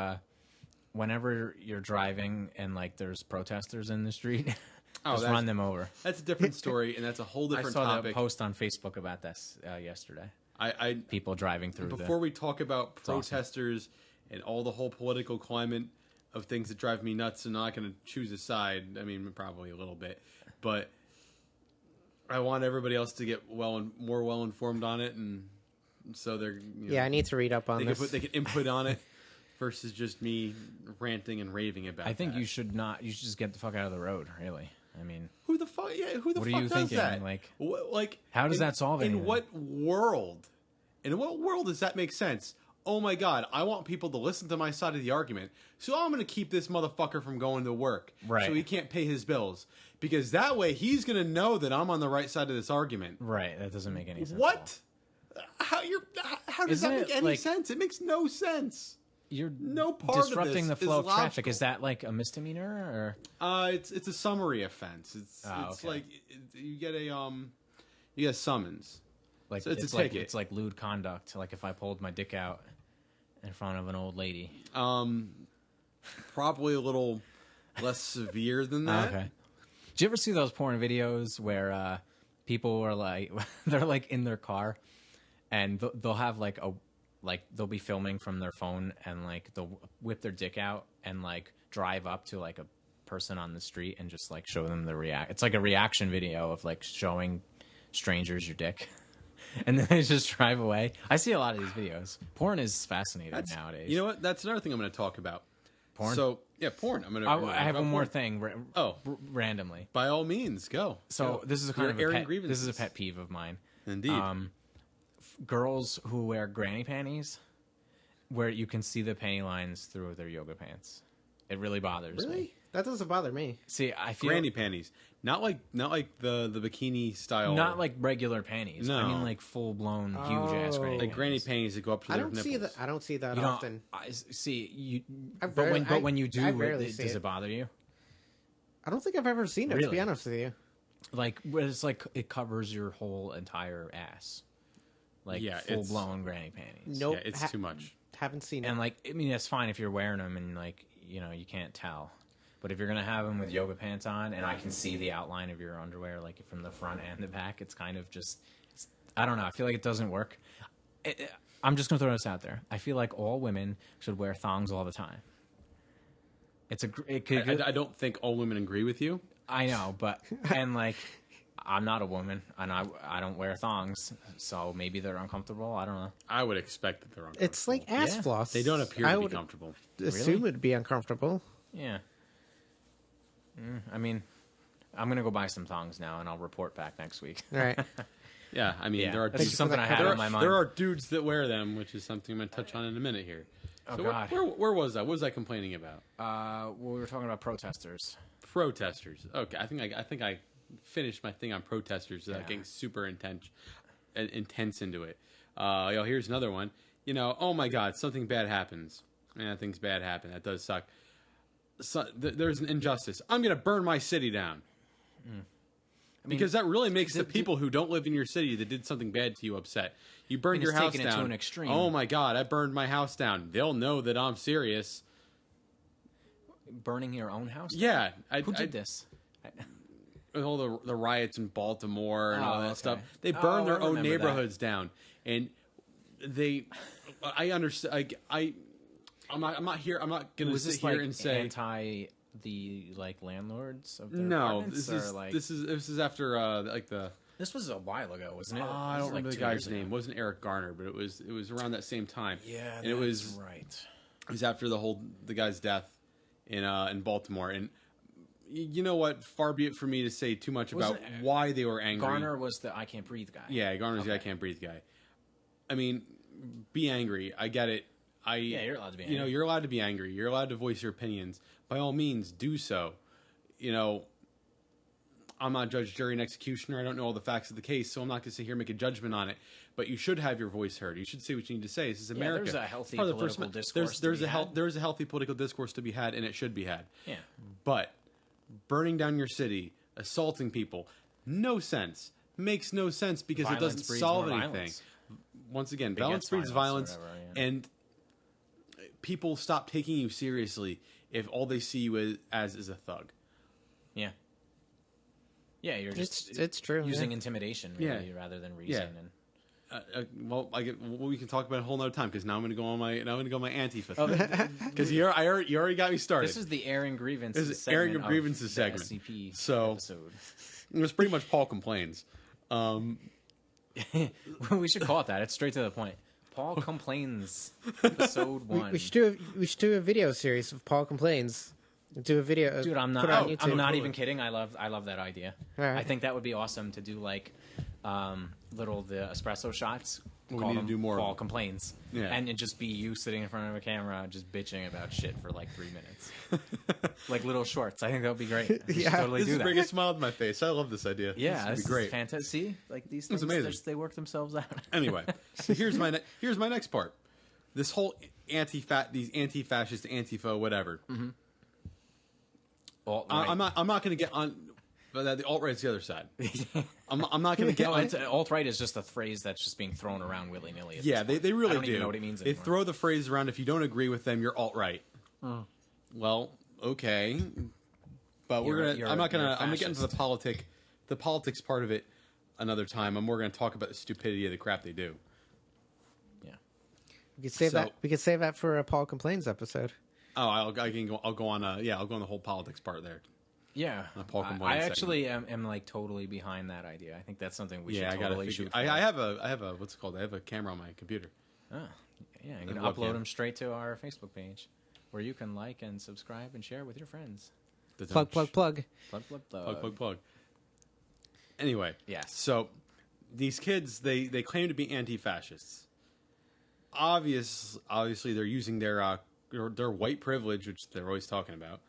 S3: whenever you're driving and like there's protesters in the street, just
S4: that's-
S3: run them over.
S4: That's a different story, and that's a whole
S3: I
S4: different
S3: saw
S4: topic.
S3: that post on Facebook about this yesterday.
S4: I
S3: People driving through.
S4: before we talk about
S3: awesome.
S4: protesters and all the whole political climate of things that drive me nuts, and I'm not going to choose a side. I mean, probably a little bit, but I want everybody else to get more well informed on it, and so they're
S2: Yeah, I need to read up on this.
S4: they can input on it versus just me ranting and raving about.
S3: I think
S4: that.
S3: you should not. You should just get the fuck out of the road. Really. I mean,
S4: Who the fuck? Yeah, who the
S3: What are
S4: fuck
S3: you
S4: does
S3: thinking?
S4: that?
S3: Like,
S4: like,
S3: how does that solve
S4: In
S3: anything?
S4: what world? In what world does that make sense? oh my God, I want people to listen to my side of the argument, so I'm going to keep this motherfucker from going to work,
S3: Right?
S4: So he can't pay his bills, because that way he's going to know that I'm on the right side of this argument.
S3: Right. That doesn't make any sense.
S4: What? How does
S3: Isn't
S4: that make
S3: it,
S4: any
S3: like-
S4: sense? It makes no sense.
S3: You're
S4: No part
S3: disrupting
S4: of
S3: the
S4: this
S3: flow
S4: is
S3: of traffic.
S4: logical.
S3: Is that like a misdemeanor
S4: It's a summary offense. It's
S3: okay.
S4: like you get a summons.
S3: or like
S4: So it's a
S3: like
S4: ticket.
S3: it's like lewd conduct? Like if I pulled my dick out in front of an old lady.
S4: Probably a little less severe than that.
S3: Okay. Did you ever see those porn videos where people are like they're like in their car and they'll have like they'll be filming from their phone and like they'll whip their dick out and like drive up to like a person on the street and just like show them the react. It's like a reaction video of like showing strangers your dick. And then they just drive away. I see a lot of these videos. Porn is fascinating nowadays.
S4: You know what? That's another thing I'm going to talk about.
S3: Porn?
S4: So, yeah, porn.
S3: I have one more thing.
S4: Oh.
S3: Randomly.
S4: By all means, go.
S3: So
S4: Go.
S3: this is
S4: You're airing
S3: this
S4: grievances.
S3: is a pet peeve of mine.
S4: Indeed.
S3: Girls who wear granny panties, where you can see the panty lines through their yoga pants. It really bothers me.
S2: Really? That doesn't bother me.
S3: See, I feel
S4: Granny panties. Not like the bikini style.
S3: not like regular panties.
S4: No.
S3: I mean like full blown huge ass granny.
S4: like granny panties that go up to
S2: I
S4: their
S2: don't
S4: nipples.
S2: see that. I don't see that
S3: You know,
S2: often.
S3: see you.
S2: I
S3: But when
S2: rarely-
S3: when you
S2: I
S3: do,
S2: rarely see
S3: does
S2: it.
S3: it bother you?
S2: I don't think I've ever seen it. To be
S3: Really?
S2: honest with you,
S3: Like where it's like it covers your whole entire ass, like
S4: Yeah,
S3: full
S4: it's-
S3: blown granny panties.
S2: nope.
S4: Yeah, it's too much.
S2: Haven't seen it.
S3: And like, I mean, that's fine if you're wearing them and like, you know, you can't tell. But if you're gonna have them with yoga pants on, and I can see the outline of your underwear, like from the front and the back, it's kind of just, I don't know. I feel like it doesn't work. I'm just gonna throw this out there. I feel like all women should wear thongs all the time.
S4: I don't think all women agree with you.
S3: I know, but and like, I'm not a woman, and I don't wear thongs, so maybe they're uncomfortable. I don't know.
S4: I would expect that they're uncomfortable.
S2: It's like ass
S3: Yeah.
S2: floss.
S4: They don't appear
S2: I
S4: to be
S2: would
S4: comfortable.
S2: assume it'd be uncomfortable.
S3: Yeah. I mean, I'm gonna go buy some thongs now, and I'll report back next week.
S2: All right.
S4: Yeah, I mean,
S3: Yeah,
S4: there are
S3: that's just something I had
S4: there
S3: in my
S4: are,
S3: mind.
S4: there are dudes that wear them, which is something I'm going to touch on in a minute here.
S3: Oh,
S4: So
S3: God.
S4: Where was I? What was I complaining about?
S3: Well, we were talking about protesters.
S4: Protesters. Okay, I think I finished my thing on protesters getting super intense into it. Here's another one. You know, oh my God, something bad happens. Yeah, things bad happen. That does suck. So, there's an injustice. I'm going to burn my city down. Because that really makes the people who don't live in your city that did something bad to you upset. You burned your
S3: it's
S4: house
S3: taking it
S4: down.
S3: to an extreme.
S4: Oh my God, I burned my house down. They'll know that I'm serious.
S3: Burning your own house?
S4: Yeah.
S3: Who did this?
S4: With all the riots in Baltimore and all that
S3: okay.
S4: stuff. They burn their
S3: I
S4: own
S3: remember
S4: neighborhoods down. And I understand. I'm not here. I'm not going to
S3: Was
S4: sit
S3: this
S4: here
S3: like
S4: and say
S3: anti the like landlords of their
S4: no.
S3: apartments,
S4: This is after like the.
S3: This was a while ago, wasn't it?
S4: I
S3: This
S4: don't
S3: was,
S4: remember
S3: like,
S4: the
S3: 2 years
S4: guy's
S3: ago.
S4: name. It wasn't Eric Garner, but it was around that same time.
S3: Yeah,
S4: and it was
S3: right.
S4: It was after the guy's death in Baltimore. And you know what? Far be it for me to say too much about
S3: Wasn't
S4: why they were angry.
S3: Garner was the I Can't Breathe guy.
S4: Yeah, Garner's the I Can't Breathe guy. I mean, be angry. I get it.
S3: Yeah, you're allowed to be angry.
S4: You know, you're allowed to be angry. You're allowed to voice your opinions. By all means, do so. You know, I'm not judge, jury, and executioner. I don't know all the facts of the case, so I'm not going to sit here and make a judgment on it. But you should have your voice heard. You should say what you need to say. This is America.
S3: there's a healthy
S4: Part of the
S3: political
S4: First
S3: discourse
S4: There's
S3: to be had.
S4: there's a healthy political discourse to be had, and it should be had.
S3: Yeah.
S4: But burning down your city, assaulting people, no sense. Makes no sense because
S3: Violence
S4: it doesn't
S3: breeds
S4: solve
S3: more
S4: anything.
S3: violence.
S4: Once again,
S3: Begets
S4: violence breeds
S3: violence
S4: violence,
S3: or whatever, yeah.
S4: and people stop taking you seriously if all they see you as is a thug.
S3: Yeah. Yeah, you're just
S2: It's true.
S3: using
S2: yeah.
S3: intimidation
S4: Yeah.
S3: really, rather than reason.
S4: Yeah.
S3: And
S4: We can talk about it a whole nother time because now I'm going to go on my Antifa because you already got me started.
S3: this is the airing grievances.
S4: This is airing
S3: segment
S4: of grievances
S3: the
S4: segment.
S3: SCP
S4: So-
S3: episode.
S4: It was pretty much Paul complains.
S3: We should call it that. It's straight to the point. Paul complains. Episode 1.
S2: We should do a video series of Paul Complains. Do a video.
S3: Dude, I'm not.
S2: put it on YouTube.
S3: I'm not even kidding. I love that idea.
S2: All right.
S3: I think that would be awesome to do like the espresso shots
S4: We
S3: call
S4: need to
S3: them
S4: do more of
S3: Paul
S4: them.
S3: Complains.
S4: Yeah.
S3: And it just be you sitting in front of a camera just bitching about shit for like 3 minutes. Like little shorts. I think that would be great. We should
S2: Yeah.
S3: totally
S4: This
S3: do
S4: is
S3: that.
S4: bringing a smile to my face. I love this idea.
S3: Yeah,
S4: this
S3: this
S4: would be great.
S3: is fantastic. See, like these
S4: It's
S3: things,
S4: amazing.
S3: they work themselves out.
S4: Anyway, so here's my next part. This whole these anti-fascist, antifa, whatever.
S3: Mm-hmm. Alt-right.
S4: I'm not going to get on. But the alt-right's the other side. I'm not going to get on.
S3: Alt-right is just a phrase that's just being thrown around willy-nilly.
S4: Yeah, they really
S3: I don't
S4: do.
S3: even know what it means
S4: They
S3: anymore.
S4: throw the phrase around. If you don't agree with them, you're alt-right. Well, okay, but I'm not gonna. I'm gonna get into the politics part of it another time. I'm more gonna talk about the stupidity of the crap they do.
S3: Yeah.
S2: We could save that. We could save that for a Paul Complains episode.
S4: Oh, I'll go on the whole politics part there.
S3: Yeah,
S4: Paul
S3: I
S4: Complains
S3: actually am like totally behind that idea. I think that's something we should
S4: I gotta
S3: totally
S4: figure.
S3: shoot.
S4: I have a what's it called? I have a camera on my computer.
S3: Oh, yeah, you can
S4: webcam.
S3: upload them straight to our Facebook page, where you can like and subscribe and share with your friends.
S2: Plug.
S3: Plug.
S4: Plug. Anyway,
S3: Yes.
S4: So these kids, they claim to be anti-fascists. Obviously, they're using their white privilege, which they're always talking about.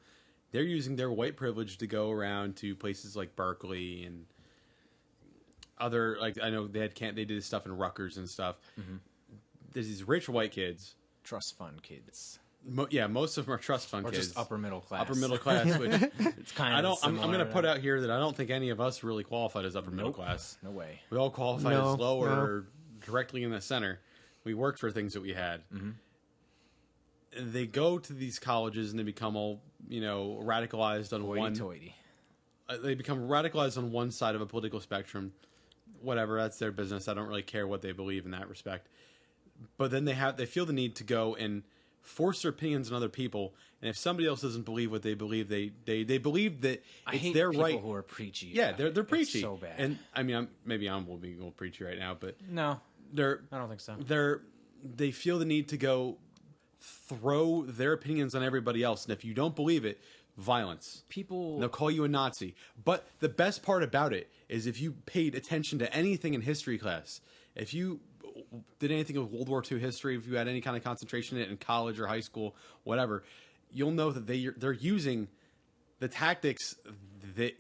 S4: They're using their white privilege to go around to places like Berkeley and other, like, I know they did this stuff in Rutgers and stuff. Mm-hmm. There's these rich white kids.
S3: Trust fund kids.
S4: Most of them are trust fund
S3: Or
S4: kids.
S3: just upper middle class.
S4: Upper middle class, which
S3: It's kind of
S4: I'm going to put out here that I don't think any of us really qualified as upper middle class.
S3: No way.
S4: We all qualified as low or directly in the center. We worked for things that we had. Mm-hmm. They go to these colleges and they become all, radicalized on one. They become radicalized on one side of a political spectrum. Whatever, that's their business. I don't really care what they believe in that respect. But then they feel the need to go and force their opinions on other people. And if somebody else doesn't believe what they believe, they believe that it's their right.
S3: People who are preachy.
S4: Yeah, they're preachy.
S3: It's so bad.
S4: And I mean, maybe I'm being a little preachy right now, but
S3: no,
S4: I
S3: don't think so.
S4: They feel the need to go throw their opinions on everybody else, and if you don't believe it, violence. They'll call you a Nazi. But the best part about it is if you paid attention to anything in history class, if you did anything with World War II history, if you had any kind of concentration in it in college or high school, whatever, you'll know that they're using the tactics that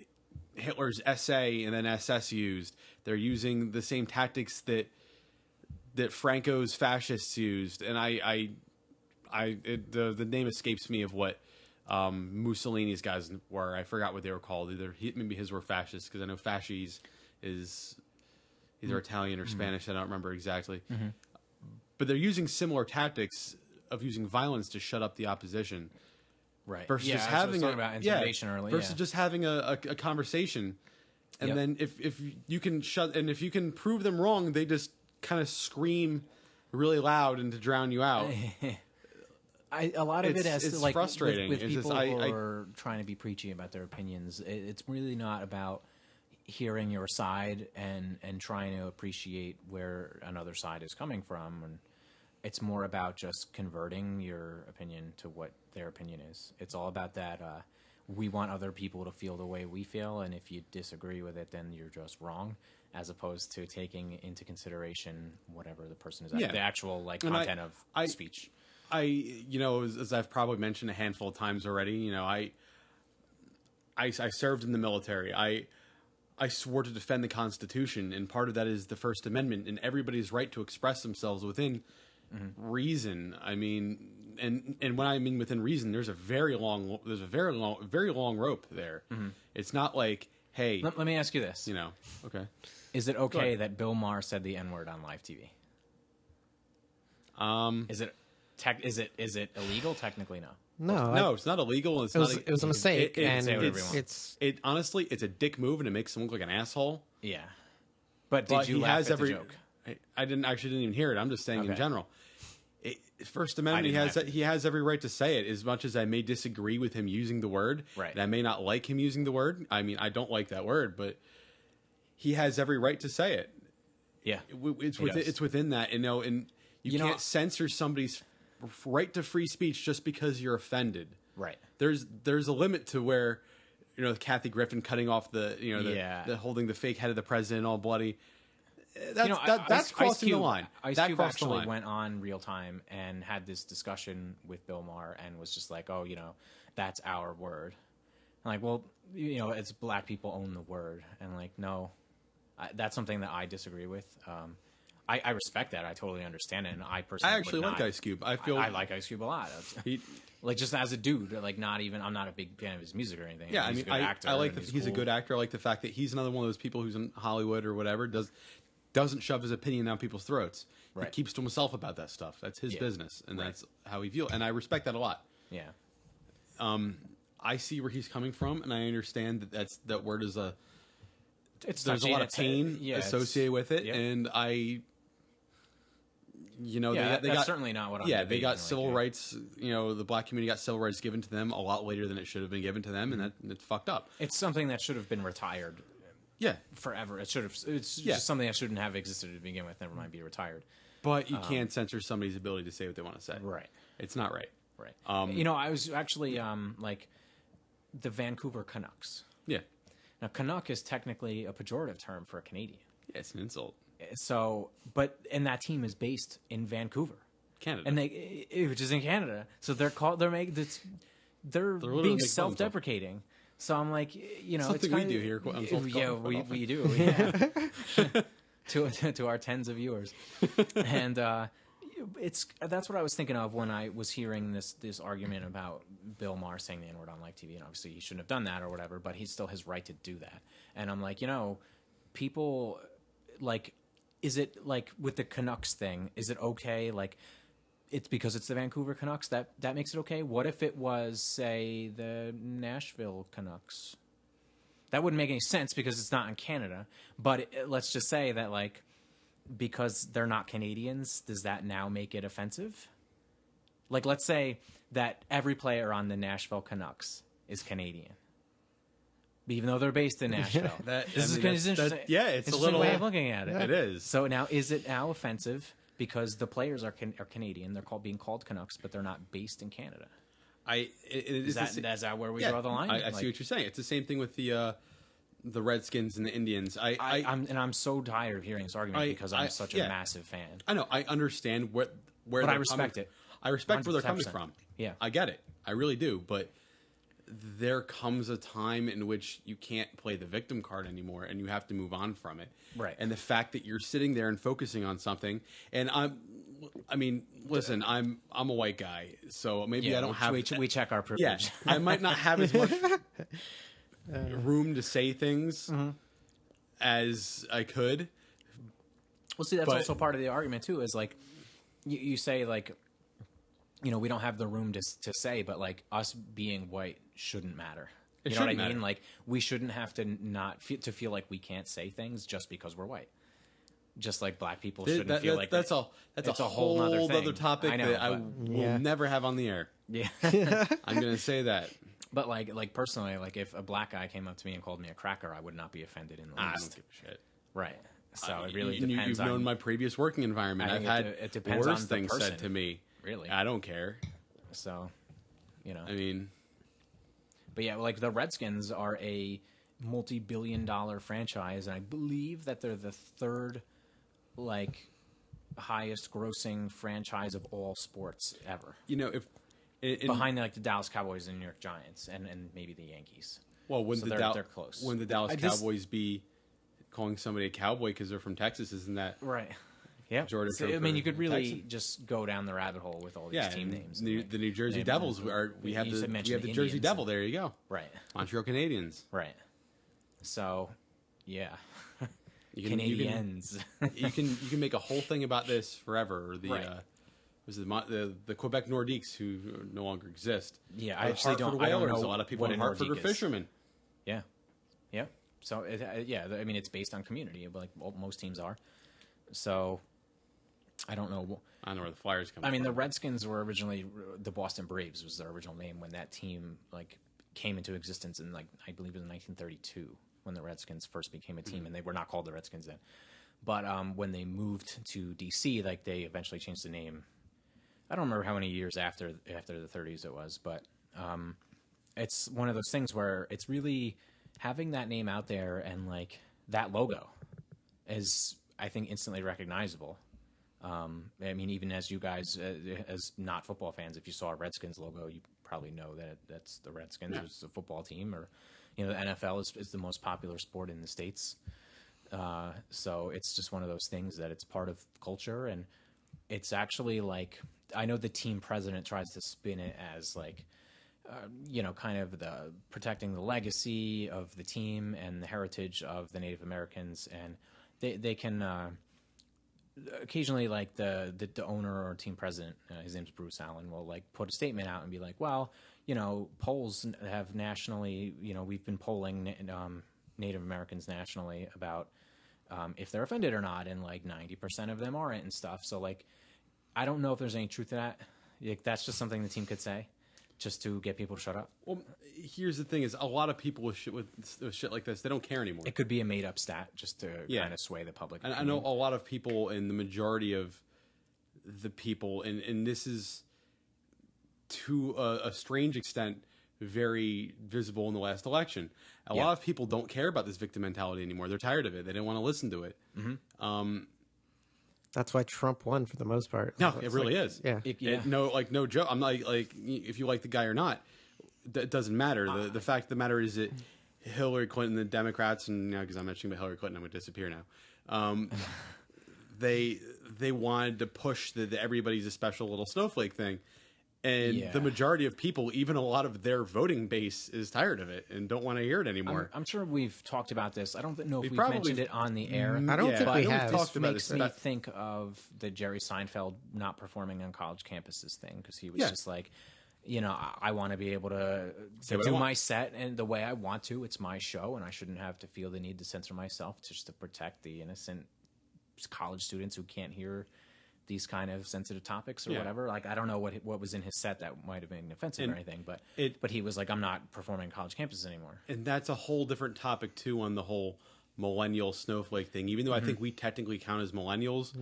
S4: Hitler's SA and then SS used. They're using the same tactics that Franco's fascists used, and the name escapes me of what Mussolini's guys were. I forgot what they were called. Maybe his were fascists, because I know fascis is either Italian or Spanish. I don't remember exactly. Mm-hmm. But they're using similar tactics of using violence to shut up the opposition,
S3: right?
S4: Versus just having just having a conversation, and then if you can if you can prove them wrong, they just kind of scream really loud and to drown you out.
S3: A lot of it has to, like,
S4: frustrating.
S3: with people who are trying to be preachy about their opinions. It's really not about hearing your side and trying to appreciate where another side is coming from, and it's more about just converting your opinion to what their opinion is. It's all about that. We want other people to feel the way we feel, and if you disagree with it, then you're just wrong, as opposed to taking into consideration whatever the person is, the actual content of speech. As I've probably mentioned a handful of times already, I served in the military. I swore to defend the Constitution, and part of that is the First Amendment and everybody's right to express themselves within reason. I mean, and when I mean within reason, there's a very long rope there. Mm-hmm. It's not like, hey, let me ask you this.
S4: Okay.
S3: Is it okay that Bill Maher said the N-word on live TV? Is it illegal? Technically, no.
S4: No, it's not illegal.
S2: It was a mistake,
S4: honestly, it's a dick move, and it makes him look like an asshole.
S3: Yeah, but did you laugh at the joke?
S4: I didn't even hear it. I'm just saying in general. First Amendment, he has every right to say it. As much as I may disagree with him using the word,
S3: right,
S4: and I may not like him using the word. I mean, I don't like that word, but he has every right to say it.
S3: Yeah,
S4: it's within that, and you can't censor somebody's right to free speech just because you're offended.
S3: Right.
S4: There's a limit to where, Kathy Griffin cutting off the holding the fake head of the president all bloody. that's crossing the line.
S3: Ice Cube actually went on Real Time and had this discussion with Bill Maher and was just like, oh, that's our word. I'm like, well, it's black people own the word. And like, no, that's something that I disagree with. I respect that. I totally understand it. And I personally
S4: actually like Ice Cube. I
S3: like Ice Cube a lot. Like just as a dude, like I'm not a big fan of his music or anything.
S4: Yeah, he's a good actor. I like that he's a good actor. I like the fact that he's another one of those people who's in Hollywood or whatever doesn't shove his opinion down people's throats. Right. He keeps to himself about that stuff. That's his business, and that's how he feels. And I respect that a lot.
S3: Yeah.
S4: I see where he's coming from, and I understand that word is there's
S3: touchy,
S4: a lot of pain associated with it, and that's
S3: certainly not what I'm
S4: debating. They got civil rights. The black community got civil rights given to them a lot later than it should have been given to them, and it's fucked up.
S3: It's something that should have been retired.
S4: Yeah,
S3: forever. It should have. It's just something that shouldn't have existed to begin with. Never mind, be retired.
S4: But you can't censor somebody's ability to say what they want to say.
S3: Right.
S4: It's not right.
S3: Right. I was actually like the Vancouver Canucks.
S4: Yeah.
S3: Now, Canuck is technically a pejorative term for a Canadian.
S4: Yeah, it's an insult.
S3: So, and that team is based in Vancouver,
S4: Canada,
S3: and which is in Canada. So they're being self-deprecating. So I'm like,
S4: something we do here.
S3: Yeah, we do. Yeah. to our tens of viewers, and that's what I was thinking of when I was hearing this argument about Bill Maher saying the N-word on live TV, and obviously he shouldn't have done that or whatever, but he still has right to do that. And I'm like, people like, is it like with the Canucks thing? Is it okay? Like, it's because it's the Vancouver Canucks that makes it okay. What if it was, say, the Nashville Canucks? That wouldn't make any sense because it's not in Canada. But let's just say that, like, because they're not Canadians, does that now make it offensive? Like, let's say that every player on the Nashville Canucks is Canadian, even though they're based in Nashville. This is interesting.
S4: It's
S3: a
S4: little
S3: way of looking at it.
S4: It is.
S3: So now, is it now offensive because the players are Canadian? They're being called Canucks, but they're not based in Canada. Is that where we draw the line?
S4: I see what you're saying. It's the same thing with the Redskins and the Indians.
S3: I'm so tired of hearing this argument because I'm such a massive fan.
S4: I know. I understand where
S3: but I respect it.
S4: I respect 100%. Where they're coming from.
S3: Yeah,
S4: I get it. I really do. But there comes a time in which you can't play the victim card anymore, and you have to move on from it.
S3: Right.
S4: And the fact that you're sitting there and focusing on something, and listen, I'm a white guy, so maybe I don't have.
S3: We check our privilege.
S4: Yeah, I might not have as much room to say things as I could.
S3: Well, see, that's also part of the argument too. Is like you say, like, we don't have the room to say, but like us being white shouldn't matter. You know what I mean? Like, we shouldn't have to feel like we can't say things just because we're white. Just like black people shouldn't feel like that's a whole other
S4: topic that I will never have on the air.
S3: Yeah,
S4: I'm gonna say that.
S3: But like personally, like if a black guy came up to me and called me a cracker, I would not be offended in the least.
S4: I don't give a shit.
S3: Right. So it really depends.
S4: You've known my previous working environment. I've had
S3: it depends
S4: worse
S3: on the
S4: things
S3: person.
S4: said to me.
S3: Really,
S4: I don't care.
S3: So,
S4: I mean,
S3: but yeah, like the Redskins are a multi-billion-dollar franchise, and I believe that they're the third, like, highest-grossing franchise of all sports ever. Behind like the Dallas Cowboys and New York Giants, and maybe the Yankees.
S4: Well,
S3: they're close.
S4: When the Dallas Cowboys be calling somebody a cowboy because they're from Texas, isn't that
S3: right? Yeah,
S4: Jordan.
S3: So, I mean, you could really just go down the rabbit hole with all these team names.
S4: The New Jersey Devils we have the Jersey Devil. There you go.
S3: Right.
S4: Montreal Canadiens.
S3: Right. So, yeah.
S4: Canadiens. You can make a whole thing about this forever. The Quebec Nordiques, who no longer exist.
S3: Yeah, I actually don't know.
S4: A lot of people in Hartford are fishermen.
S3: Yeah. Yeah. So, I mean, it's based on community, like most teams are. So, I don't know.
S4: I don't know where the Flyers come from.
S3: I mean, the Redskins were originally the Boston Braves was their original name when that team came into existence in I believe it was 1932 when the Redskins first became a team, and they were not called the Redskins then. But when they moved to DC, they eventually changed the name. I don't remember how many years after the 30s it was, but it's one of those things where it's really having that name out there and that logo is I think, instantly recognizable. I mean, even as you guys, as not football fans, if you saw a Redskins logo, you probably know that that's the Redskins. Yeah. It's a football team, or the NFL is the most popular sport in the States. So it's just one of those things that it's part of culture, and it's actually like, I know the team president tries to spin it as like, kind of the protecting the legacy of the team and the heritage of the Native Americans, and they can occasionally, like the owner or team president, his name's Bruce Allen, will like put a statement out and be like, well, polls have nationally, we've been polling Native Americans nationally about if they're offended or not, and like 90% of them aren't and stuff. So like, I don't know if there's any truth to that. Like, that's just something the team could say just to get people to shut up.
S4: Well, here's the thing: is a lot of people with shit like this, they don't care anymore.
S3: It could be a made up stat just to kind of sway the public.
S4: And I know a lot of people, and the majority of the people, and this is to a strange extent very visible in the last election. A lot of people don't care about this victim mentality anymore. They're tired of it. They didn't want to listen to it. Mm-hmm.
S2: That's why Trump won for the most part.
S4: No, it really is.
S2: Yeah.
S4: No joke. I'm not like if you like the guy or not, that doesn't matter. The fact of the matter is that Hillary Clinton, the Democrats, and because I'm mentioning about Hillary Clinton, I'm going to disappear now. They wanted to push the everybody's a special little snowflake thing. And the majority of people, even a lot of their voting base, is tired of it and don't want to hear it anymore.
S3: I'm sure we've talked about this. I don't know if we've mentioned it on the air.
S2: I don't think we have.
S3: This makes me think of the Jerry Seinfeld not performing on college campuses thing, because he was just like, I want to be able to do my set and the way I want to. It's my show, and I shouldn't have to feel the need to censor myself just to protect the innocent college students who can't hear these kind of sensitive topics or whatever. Like, I don't know what was in his set that might have been offensive or anything, but he was like, I'm not performing college campuses anymore.
S4: And that's a whole different topic too, on the whole millennial snowflake thing. Even though I think we technically count as millennials,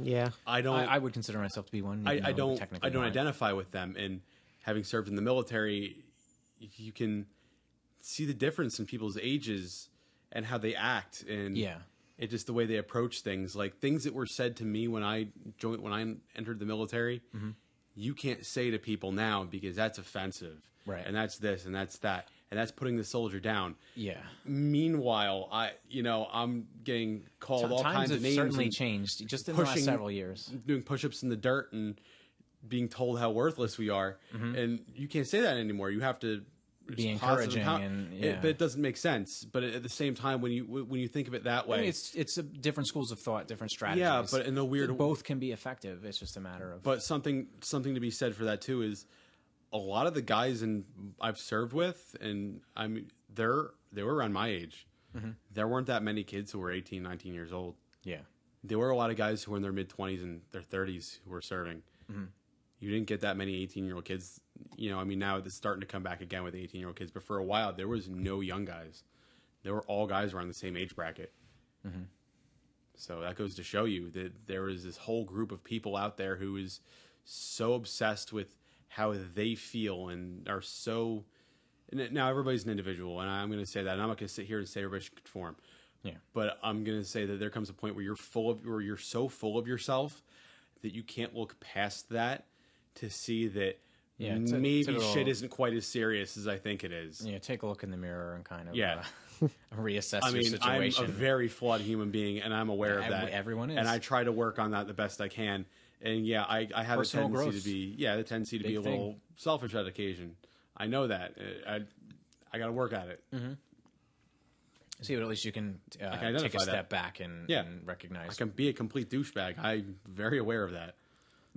S3: I would consider myself to be one.
S4: I don't identify with them. And having served in the military, you can see the difference in people's ages and how they act, and it just the way they approach things. Like, things that were said to me when I entered the military, you can't say to people now because that's offensive,
S3: right?
S4: And that's this and that's that, and that's putting the soldier down.
S3: Yeah.
S4: Meanwhile, I'm getting called all kinds of names.
S3: Times have certainly changed just in the last several years.
S4: Doing push-ups in the dirt and being told how worthless we are, and you can't say that anymore. You have to
S3: be encouraging,
S4: but it doesn't make sense. But at the same time, when you think of it that way,
S3: it's different schools of thought, different strategies.
S4: Yeah, but in a weird,
S3: both can be effective. It's just a matter of.
S4: But something to be said for that too is a lot of the guys I've served with, and they were around my age. There weren't that many kids who were 18, 19 years old.
S3: Yeah,
S4: there were a lot of guys who were in their mid-20s and their 30s who were serving. You didn't get that many 18-year-old kids. Now it's starting to come back again with 18-year-old kids. But for a while, there was no young guys. They were all guys around the same age bracket. So that goes to show you that there is this whole group of people out there who is so obsessed with how they feel and are so... Now, everybody's an individual, and I'm going to say that. And I'm not going to sit here and say everybody should conform.
S3: Yeah.
S4: But I'm going to say that there comes a point where you're so full of yourself that you can't look past that to see that maybe shit isn't quite as serious as I think it is.
S3: Yeah, take a look in the mirror and kind of reassess your situation.
S4: I'm a very flawed human being, and I'm aware of that.
S3: Everyone is.
S4: And I try to work on that the best I can. And I have
S3: Personal
S4: a tendency
S3: growth.
S4: to be a little selfish on occasion. I know that. I got to work at it.
S3: See, but at least you can take a step back and recognize.
S4: I can be a complete douchebag. I'm very aware of that.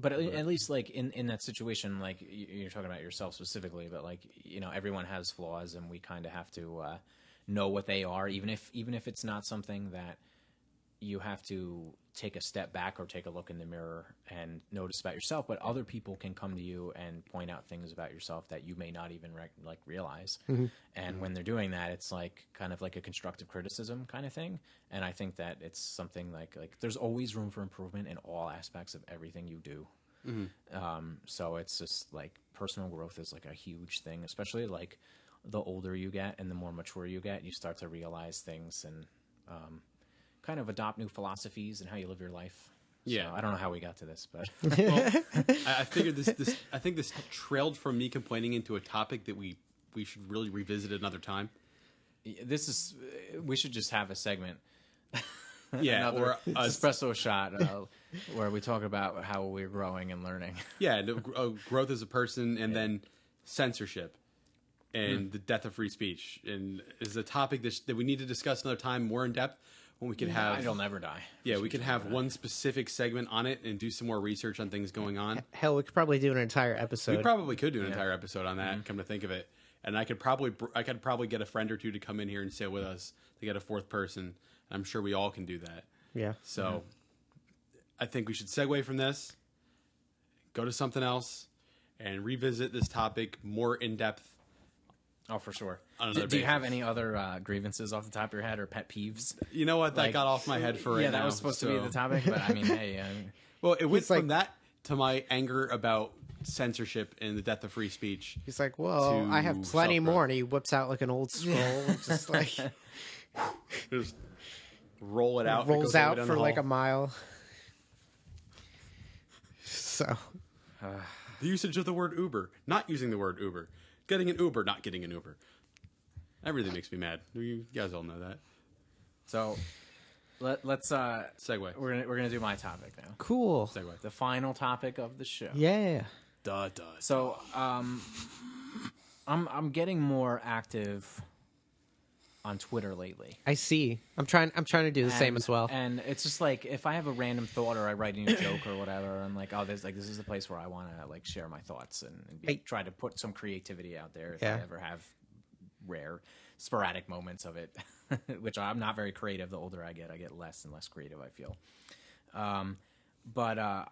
S3: But at least, like, in that situation, like, you're talking about yourself specifically, but, like, everyone has flaws, and we kind of have to know what they are, even if it's not something that you have to take a step back or take a look in the mirror and notice about yourself. But other people can come to you and point out things about yourself that you may not even realize. And when they're doing that, it's like kind of like a constructive criticism kind of thing. And I think that it's something like there's always room for improvement in all aspects of everything you do. So it's just like personal growth is like a huge thing, especially like the older you get and the more mature you get, you start to realize things and kind of adopt new philosophies and how you live your life.
S4: Yeah.
S3: So I don't know how we got to this, but
S4: Well, I figured this. I think this trailed from me complaining into a topic that we should really revisit another time.
S3: we should just have a segment.
S4: Yeah,
S3: Another
S4: or
S3: espresso shot where we talk about how we're growing and learning.
S4: Yeah, growth as a person, and then censorship and the death of free speech, and is a topic that we need to discuss another time more in depth when we could have.
S3: It'll never die.
S4: Yeah, we could have one specific segment on it and do some more research on things going on.
S2: Hell, we could probably do an entire episode.
S4: We probably could do an entire episode on that. Come to think of it, and I could probably get a friend or two to come in here and sit with us to get a fourth person. I'm sure we all can do that.
S2: Yeah.
S4: So I think we should segue from this, go to something else, and revisit this topic more in depth.
S3: Oh, for sure. Do you have any other grievances off the top of your head or pet peeves?
S4: You know what? That got off my head for right now.
S3: Yeah, that was supposed to be the topic, but I mean, hey.
S4: Well, it went from that to my anger about censorship and the death of free speech.
S2: He's like, well, I have plenty more. And he whips out like an old scroll. Just like...
S4: Just roll it out.
S2: Rolls out for like a mile. So...
S4: the usage of the word Uber. Not using the word Uber. Getting an Uber, not getting an Uber. Everything makes me mad. You guys all know that.
S3: So let's
S4: segue.
S3: We're gonna do my topic now.
S2: Cool.
S4: Segue.
S3: The final topic of the show.
S2: Yeah.
S3: So I'm getting more active on Twitter lately.
S2: I see. I'm trying to do the same as well.
S3: And it's just like if I have a random thought or I write a new joke or whatever, I'm like, oh, this is the place where I want to like share my thoughts and try to put some creativity out there if I ever have rare sporadic moments of it, which I'm not very creative. The older I get less and less creative, I feel. But I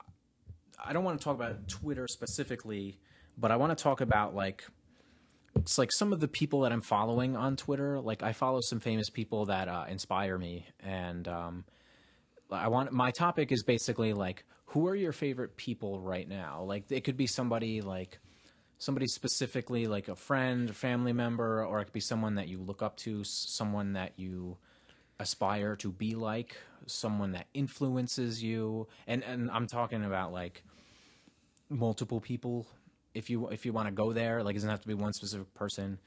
S3: don't want to talk about Twitter specifically, but I want to talk about like it's like some of the people that I'm following on Twitter. Like I follow some famous people that inspire me, and my topic is basically like, who are your favorite people right now? Like it could be somebody specifically, like a friend, a family member, or it could be someone that you look up to, someone that you aspire to be like, someone that influences you, and I'm talking about like multiple people. If you want to go there, like it doesn't have to be one specific person.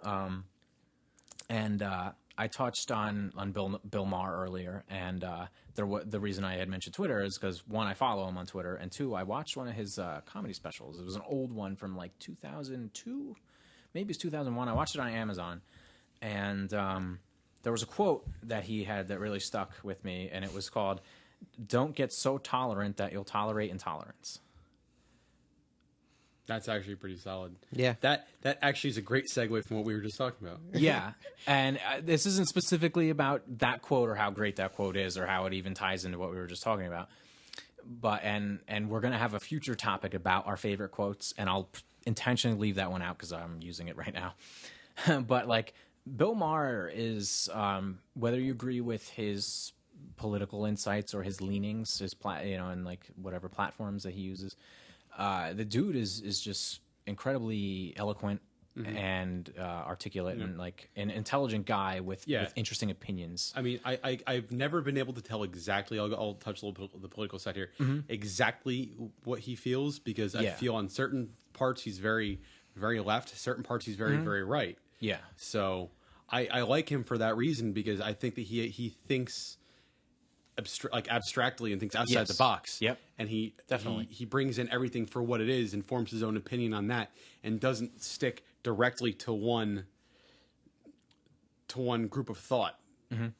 S3: I touched on Bill Maher earlier, and the reason I had mentioned Twitter is because one, I follow him on Twitter, and two, I watched one of his comedy specials. It was an old one from like 2002, maybe it's 2001. I watched it on Amazon, and there was a quote that he had that really stuck with me, and it was called, "Don't get so tolerant that you'll tolerate intolerance."
S4: That's actually pretty solid.
S2: Yeah.
S4: That actually is a great segue from what we were just talking about.
S3: Yeah. And this isn't specifically about that quote or how great that quote is or how it even ties into what we were just talking about. But and we're going to have a future topic about our favorite quotes, and I'll intentionally leave that one out because I'm using it right now. But like Bill Maher is, whether you agree with his political insights or his leanings, and like whatever platforms that he uses, the dude is just incredibly eloquent and articulate and like an intelligent guy with interesting opinions.
S4: I mean, I've never been able to tell exactly. I'll touch a little bit the political side here. Exactly what he feels, because I feel on certain parts he's very, very left. Certain parts he's very, very right.
S3: Yeah.
S4: So I like him for that reason, because I think that he thinks abstractly and thinks outside the box.
S3: Yep.
S4: And he
S3: definitely
S4: he brings in everything for what it is and forms his own opinion on that, and doesn't stick directly to one group of thought.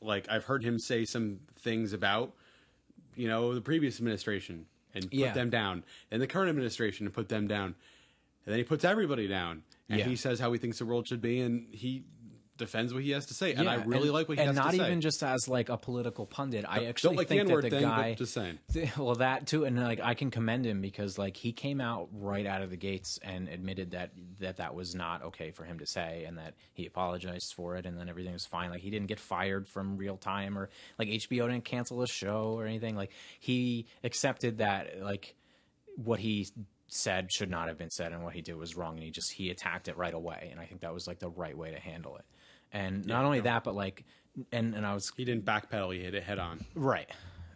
S4: Like I've heard him say some things about, the previous administration and put them down, and the current administration and put them down, and then he puts everybody down, and he says how he thinks the world should be, and he defends what he has to say, and I really like what he has to say.
S3: And not even just as like a political pundit. I actually think that the guy,
S4: but just saying.
S3: Well, that too, and like I can commend him because like he came out right out of the gates and admitted that was not okay for him to say, and that he apologized for it, and then everything was fine. Like he didn't get fired from Real Time, or like HBO didn't cancel his show or anything. Like he accepted that like what he said should not have been said, and what he did was wrong, and he attacked it right away. And I think that was like the right way to handle it. And not only that, but like and I was
S4: He didn't backpedal. He hit it head on.
S3: right.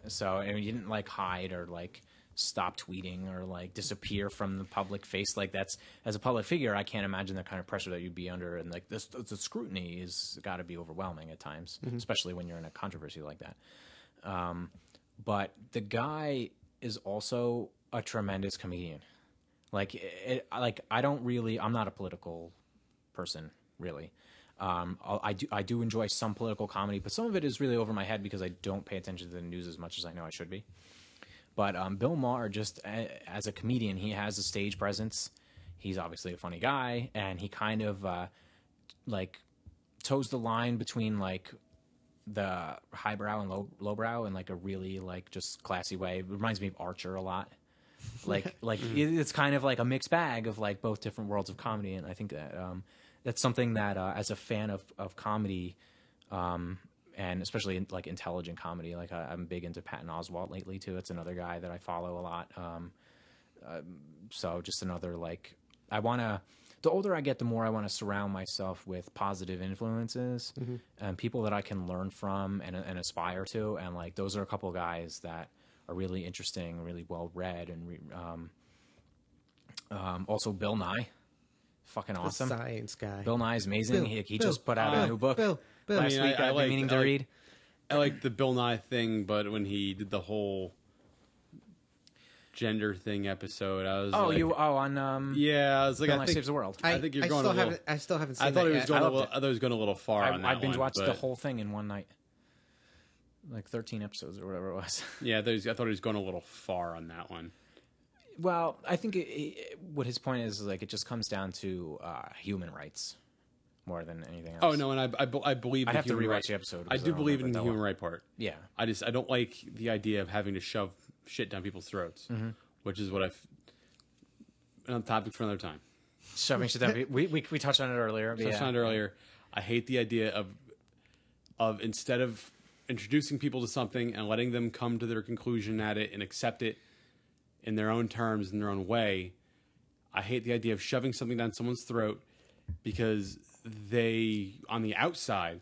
S3: So and he didn't like hide or like stop tweeting or like disappear from the public face. Like that's as a public figure, I can't imagine the kind of pressure that you'd be under, and like this the scrutiny is got to be overwhelming at times, especially when you're in a controversy like that. But the guy is also a tremendous comedian. Like I'm not a political person really. I do enjoy some political comedy, but some of it is really over my head because I don't pay attention to the news as much as I know I should be. But Bill Maher, just as a comedian, he has a stage presence. He's obviously a funny guy, and he kind of like toes the line between like the highbrow and lowbrow in like a really like just classy way. It reminds me of Archer a lot. It's kind of like a mixed bag of like both different worlds of comedy, and I think that that's something that as a fan of comedy, and especially in, like intelligent comedy, like I'm big into Patton Oswalt lately too. It's another guy that I follow a lot. So just another like the older I get, the more I want to surround myself with positive influences and people that I can learn from and aspire to. And like those are a couple of guys that are really interesting, really well read, and also Bill Nye, fucking awesome.
S2: The science guy.
S3: Bill Nye is amazing. He just put out a new book last week. I've been meaning to read.
S4: I like the Bill Nye thing, but when he did the whole gender thing episode, I was I was like,
S3: Bill Nye Saves the World.
S2: I
S4: think you're going a little.
S2: I still haven't seen
S4: I thought
S2: it
S4: he was
S2: yet.
S4: going a little. I thought he was going a little far on that.
S3: I binge watched
S4: one,
S3: the whole thing in one night, like 13 episodes or whatever it was.
S4: Yeah, I thought he was going a little far on that one.
S3: Well, I think what his point is like it just comes down to human rights more than anything else.
S4: Oh no, and I believe
S3: I have to
S4: human
S3: rewatch
S4: right.
S3: the episode.
S4: I do believe in the human right part.
S3: Yeah,
S4: I don't like the idea of having to shove shit down people's throats, which is what I've. Another topic for another time.
S3: Shoving shit down. We touched on it earlier.
S4: I hate the idea of instead of introducing people to something and letting them come to their conclusion at it and accept it in their own terms, in their own way. I hate the idea of shoving something down someone's throat because they, on the outside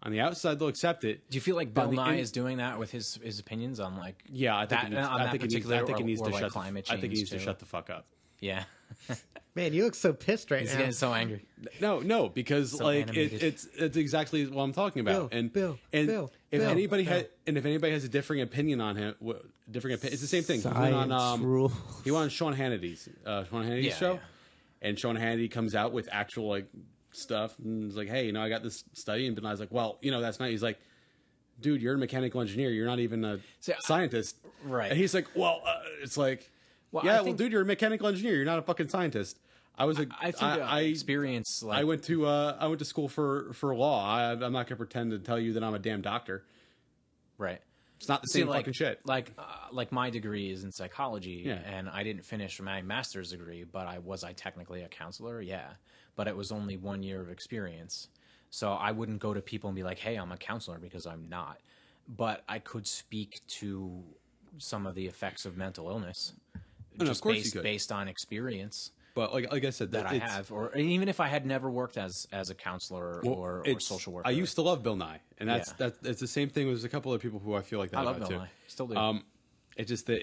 S4: they'll accept it.
S3: Do you feel like Bill Nye is doing that with his opinions on like?
S4: Yeah, I think he needs to shut the fuck up.
S3: Yeah.
S2: Man, you look so pissed right
S3: He's
S2: now.
S3: getting so angry.
S4: No, because
S3: So
S4: like
S3: animated.
S4: it's exactly what I'm talking about. If anybody has a differing opinion on him, it's the same thing.
S2: Science
S4: He went on Sean Hannity's show,
S3: yeah.
S4: and Sean Hannity comes out with actual like stuff and is like, hey, I got this study, and Ben Nye's like, well, that's not. He's like, dude, you're a mechanical engineer. You're not even a scientist,
S3: right?
S4: And he's like, well, it's like. Well, dude, you're a mechanical engineer. You're not a fucking scientist. I was a.
S3: I think experience. Like,
S4: I went to school for law. I'm not gonna pretend to tell you that I'm a damn doctor.
S3: Right.
S4: It's not the same fucking shit.
S3: Like my degree is in psychology,
S4: Yeah.
S3: and I didn't finish my master's degree, but was I technically a counselor? Yeah, but it was only 1 year of experience, so I wouldn't go to people and be like, "Hey, I'm a counselor," because I'm not. But I could speak to some of the effects of mental illness. Just based on experience,
S4: but like I said,
S3: that I have, or even if I had never worked as a counselor or social worker.
S4: I used to love Bill Nye, and it's the same thing with a couple of people who I feel like that
S3: I love
S4: about
S3: Bill
S4: too.
S3: Nye. Still do.
S4: It's just that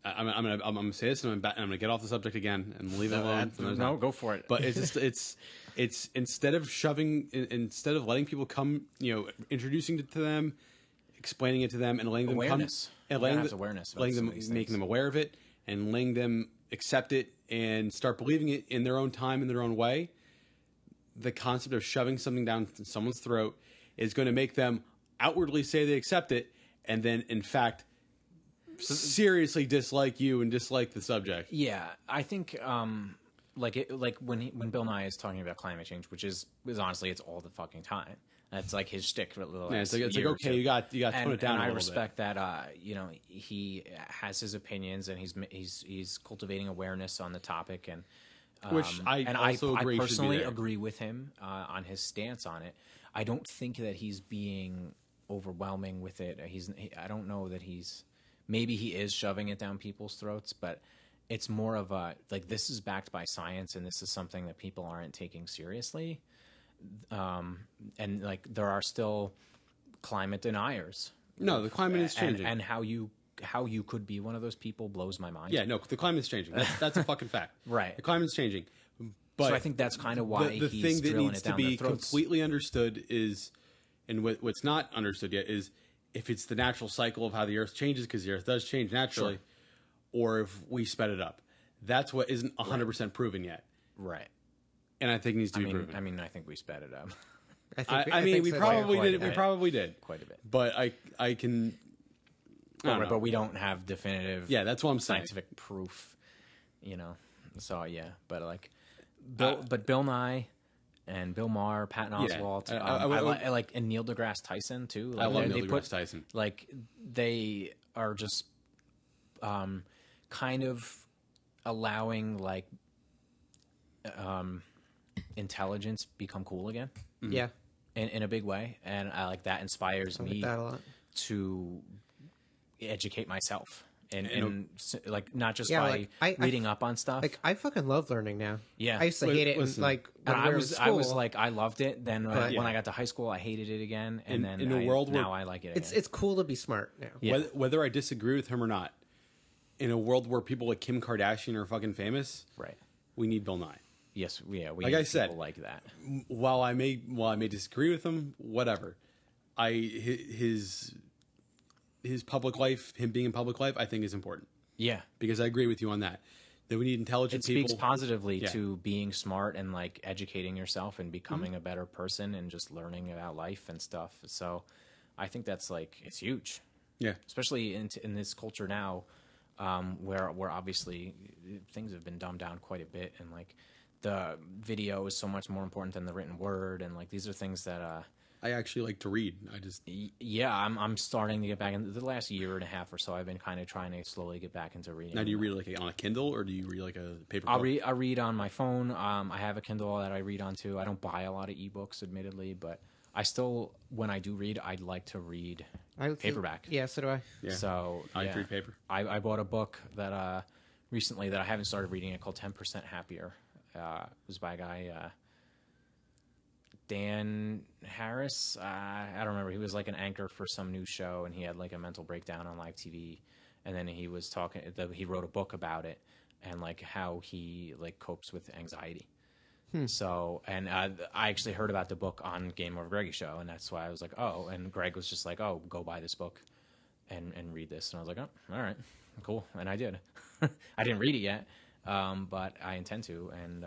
S4: I'm gonna say this, and I'm gonna get off the subject again and leave it alone.
S3: No, go for it.
S4: But it's instead of letting people come, introducing it to them, explaining it to them, and letting them
S3: awareness.
S4: Making them aware of it. And letting them accept it and start believing it in their own time, in their own way. The concept of shoving something down someone's throat is going to make them outwardly say they accept it, and then, in fact, seriously dislike you and dislike the subject.
S3: Yeah, I think like when Bill Nye is talking about climate change, which is honestly it's all the fucking time. That's like his shtick for
S4: it's like okay, you got to tone it down.
S3: And
S4: I
S3: respect that. He has his opinions, and he's cultivating awareness on the topic, and
S4: which I
S3: personally agree with him on his stance on it. I don't think that he's being overwhelming with it. I don't know that maybe he is shoving it down people's throats, but it's more of a like this is backed by science, and this is something that people aren't taking seriously. and like there are still climate deniers.
S4: No, the climate is changing,
S3: and how you could be one of those people blows my mind.
S4: Yeah, no, the climate's changing. That's a fucking fact.
S3: Right.
S4: The climate's changing. But
S3: so I think that's kind of why
S4: the
S3: he's
S4: thing that
S3: drilling
S4: needs
S3: it down
S4: to be
S3: their throats.
S4: completely understood is, and what's not understood yet is, if it's the natural cycle of how the Earth changes, because the Earth does change naturally, or if we sped it up. That's what isn't 100% proven yet.
S3: Right.
S4: And I think needs to be proven.
S3: I mean, I think we sped it up.
S4: We probably did. We probably did
S3: quite a bit.
S4: But I can.
S3: But we don't have definitive.
S4: Yeah, that's what I'm saying.
S3: Scientific proof, you know. So yeah, but like, Bill Nye and Bill Maher, Patton Oswalt, I like, and Neil deGrasse Tyson too. Like,
S4: I love Neil deGrasse Tyson.
S3: Like they are just, kind of allowing like, intelligence become cool again.
S2: Mm-hmm. Yeah.
S3: In a big way, and I like that inspires me
S2: that a lot.
S3: To educate myself and like not just by reading up on stuff.
S2: Like I fucking love learning now.
S3: Yeah,
S2: I used to hate it.
S3: Listen,
S2: like when
S3: I was like I loved it. Then when I got to high school, I hated it again. And then
S4: in a world
S3: now I like it. Again.
S2: It's cool to be smart now.
S3: Yeah.
S4: Whether I disagree with him or not, in a world where people like Kim Kardashian are fucking famous,
S3: right?
S4: We need Bill Nye.
S3: Yes, we
S4: like
S3: need
S4: I said,
S3: people like that.
S4: While I may disagree with him, whatever. His public life, him being in public life, I think is important. Yeah, because I agree with you on that. That we need intelligent people.
S3: It speaks positively to being smart and like educating yourself and becoming a better person and just learning about life and stuff. So, I think that's like it's huge. Yeah, especially in this culture now, where obviously things have been dumbed down quite a bit, and like the video is so much more important than the written word, and like these are things that
S4: I actually like to read.
S3: I'm starting to get back in the last year and a half or so. I've been kind of trying to slowly get back into reading.
S4: Now, do you read like on a Kindle or do you read like a paper book?
S3: I read on my phone. I have a Kindle that I read on too. I don't buy a lot of ebooks, admittedly, but I still, when I do read, I'd like to read paperback.
S2: Yeah, so do I.
S4: Yeah.
S3: So
S4: I like to read paper.
S3: I bought a book that recently that I haven't started reading it called 10% Happier. It was by a guy, Dan Harris. I don't remember. He was like an anchor for some news show, and he had like a mental breakdown on live TV. And then he was talking. He wrote a book about it and like how he like copes with anxiety. So, and I actually heard about the book on Game Over Greggy show, and that's why I was like, oh. And Greg was just like, oh, go buy this book and read this. And I was like, oh, all right, cool. And I did. I didn't read it yet. But I intend to, and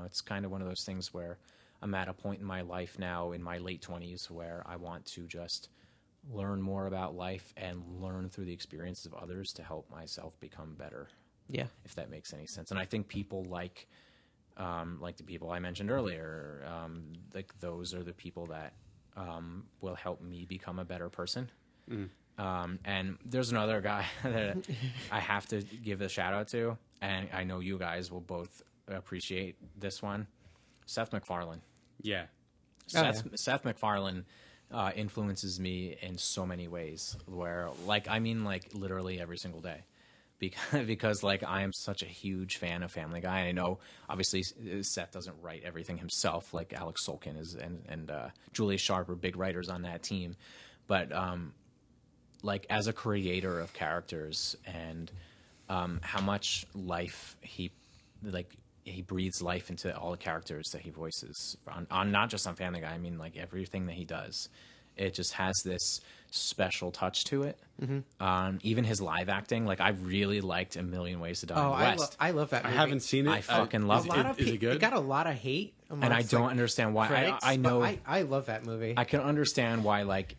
S3: it's kind of one of those things where I'm at a point in my life now, in my late 20s, where I want to just learn more about life and learn through the experiences of others to help myself become better. Yeah, if that makes any sense. And I think people like the people I mentioned earlier, like those are the people that will help me become a better person. And there's another guy that I have to give a shout out to, and I know you guys will both appreciate this one. Seth MacFarlane.
S4: Yeah.
S3: Seth MacFarlane influences me in so many ways, where like literally every single day, because like I am such a huge fan of Family Guy. And I know obviously Seth doesn't write everything himself, like Alex Solkin is, and Julia Sharp are big writers on that team, but like as a creator of characters and how much life he breathes life into all the characters that he voices on not just on Family Guy. I mean, like everything that he does, it just has this special touch to it. Even his live acting, like I really liked A Million Ways to Die in the West.
S2: I love that movie.
S4: I haven't seen it.
S3: I fucking love it.
S4: Is it good?
S2: It got a lot of hate,
S3: and I don't understand why.
S2: Critics,
S3: I know.
S2: I love that movie.
S3: I can understand why, like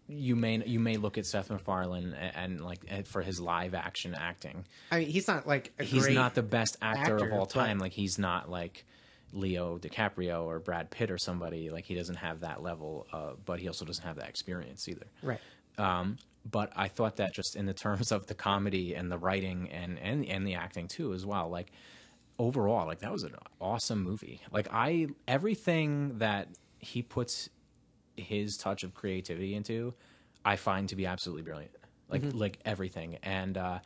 S3: you may look at Seth MacFarlane and like for his live action acting.
S2: I mean, he's not like
S3: he's not the best actor of all time. Like he's not like Leo DiCaprio or Brad Pitt or somebody. Like he doesn't have that level, but he also doesn't have that experience either. Right. But I thought that just in the terms of the comedy and the writing and the acting too as well, like overall, like that was an awesome movie. Like everything that he puts his touch of creativity into, I find to be absolutely brilliant. Like everything. And I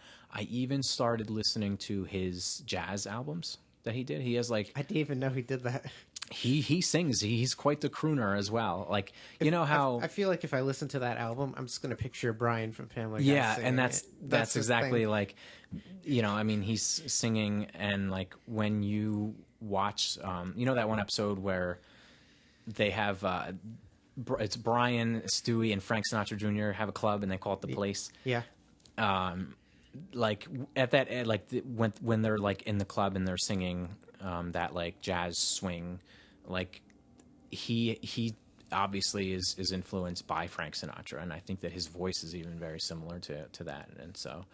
S3: even started listening to his jazz albums that he did. He has like
S2: I didn't even know he did that.
S3: he sings. He's quite the crooner as well. Like, you know how
S2: I feel like if I listen to that album, I'm just gonna picture Brian from Family Guy.
S3: yeah,
S2: singing
S3: and
S2: it.
S3: that's
S2: the
S3: exactly
S2: thing.
S3: like, you know, I mean, he's singing, and like when you watch, you know, that one episode where they have it's Brian, Stewie, and Frank Sinatra Jr. have a club, and they call it the Place.
S2: Yeah.
S3: Like at that, like when they're like in the club and they're singing that like jazz swing, like he obviously is influenced by Frank Sinatra, and I think that his voice is even very similar to that. And so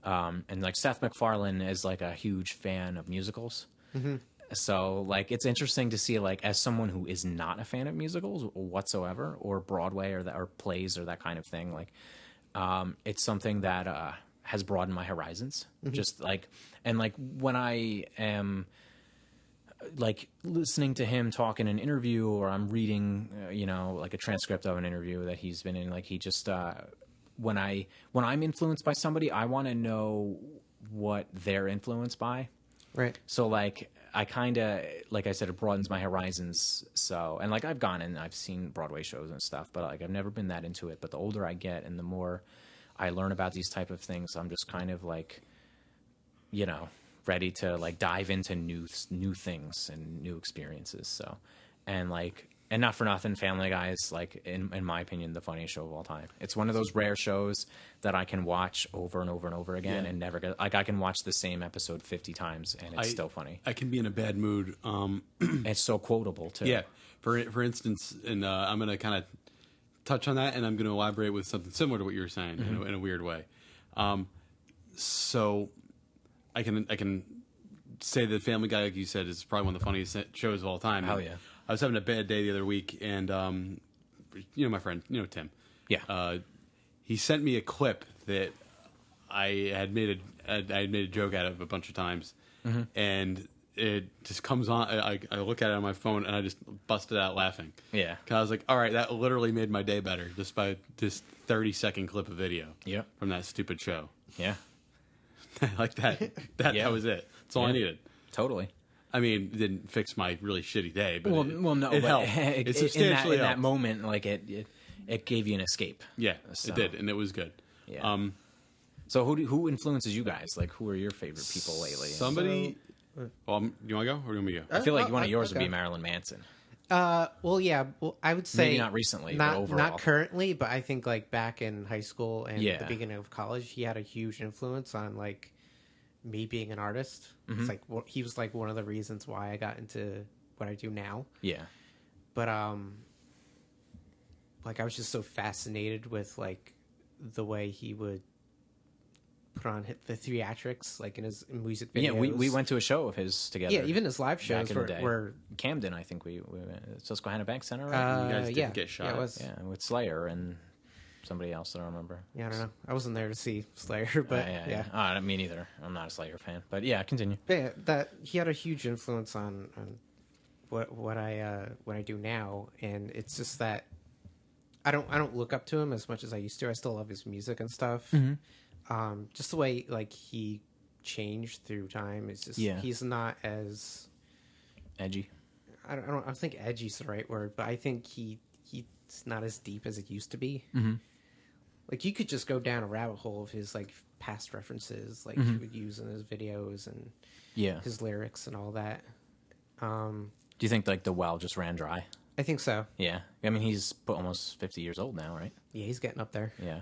S3: and like Seth MacFarlane is like a huge fan of musicals. Mm-hmm. So like it's interesting to see, like, as someone who is not a fan of musicals whatsoever, or Broadway or plays or that kind of thing, like it's something that has broadened my horizons. Mm-hmm. Just like, and like when I am like listening to him talk in an interview, or I'm reading, you know, like a transcript of an interview that he's been in, like he just, when I'm influenced by somebody, I want to know what they're influenced by.
S2: Right.
S3: So like, I kind of, like I said, it broadens my horizons. So, and like I've gone and I've seen Broadway shows and stuff, but like I've never been that into it. But the older I get and the more I learn about these type of things, I'm just kind of like, you know, ready to like dive into new things and new experiences. So, and like, and not for nothing, Family Guy is like, in my opinion, the funniest show of all time. It's one of those rare shows that I can watch over and over and over again and never get, like, I can watch the same episode 50 times and it's still funny.
S4: I can be in a bad mood.
S3: It's so quotable too.
S4: Yeah. For instance, and I'm going to kind of touch on that, and I'm going to elaborate with something similar to what you were saying, mm-hmm. in a weird way. So I can say that Family Guy, like you said, is probably one of the funniest shows of all time.
S3: Hell yeah.
S4: I was having a bad day the other week, and you know my friend, you know Tim.
S3: Yeah.
S4: He sent me a clip that I had made a joke out of a bunch of times, mm-hmm. and it just comes on. I look at it on my phone, and I just busted out laughing.
S3: Yeah.
S4: Because I was like, all right, that literally made my day better just by this 30-second clip of video.
S3: Yep.
S4: From that stupid show.
S3: Yeah.
S4: Like that. That was it. That's all I needed.
S3: Totally.
S4: I mean, it didn't fix my really shitty day, but
S3: well, no,
S4: it
S3: but
S4: helped. It substantially
S3: in that moment, like it gave you an escape.
S4: Yeah, so. It did, and it was good.
S3: Yeah. So who influences you guys? Like, who are your favorite people lately?
S4: Somebody. Well, you want to go, or do you want me to go?
S3: I feel like one of yours would be Marilyn Manson.
S2: Well, yeah. Well, I would say
S3: maybe not recently, but overall.
S2: Not currently, but I think like back in high school and
S3: the
S2: beginning of college, he had a huge influence on like me being an artist.
S3: Mm-hmm.
S2: It's like he was like one of the reasons why I got into what I do now.
S3: Yeah.
S2: But like I was just so fascinated with like the way he would put on the theatrics, like in his music videos.
S3: Yeah, we went to a show of his together.
S2: Yeah, even his live shows were
S3: Camden. I think we went Susquehanna Bank Center. Right?
S4: You guys didn't get shot.
S2: Yeah, it was.
S3: Yeah, with Slayer and somebody else that I don't remember.
S2: Yeah, I don't know. I wasn't there to see Slayer, but yeah.
S3: Me neither. I'm not a Slayer fan, but yeah, continue.
S2: But yeah, that he had a huge influence on what I do now, and it's just that I don't look up to him as much as I used to. I still love his music and stuff. Mm-hmm. Just the way like he changed through time. It's just he's not as
S3: edgy.
S2: I don't think edgy is the right word, but I think he's not as deep as it used to be.
S3: Mm-hmm.
S2: Like you could just go down a rabbit hole of his like past references, like he would use in his videos and his lyrics and all that.
S3: Do you think like the well just ran dry?
S2: I think so.
S3: Yeah, I mean he's almost 50 years old now, right?
S2: Yeah, he's getting up there.
S3: Yeah,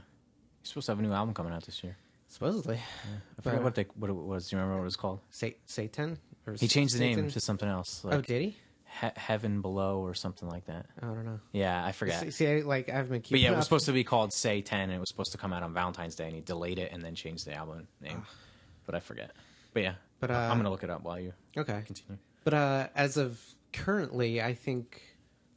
S3: he's supposed to have a new album coming out this year.
S2: Supposedly.
S3: Yeah. I forget what it was. Do you remember what it was called?
S2: Satan? Or
S3: he changed the
S2: Satan?
S3: name to something else. Like,
S2: oh, did he?
S3: Heaven Below or something like that.
S2: I don't know.
S3: Yeah, I forget.
S2: See, I haven't been keeping
S3: But yeah, it
S2: up.
S3: was supposed to be called Say 10, and it was supposed to come out on Valentine's Day, and he delayed it and then changed the album name. But I forget. But yeah, I'm going to look it up while you continue.
S2: But as of currently, I think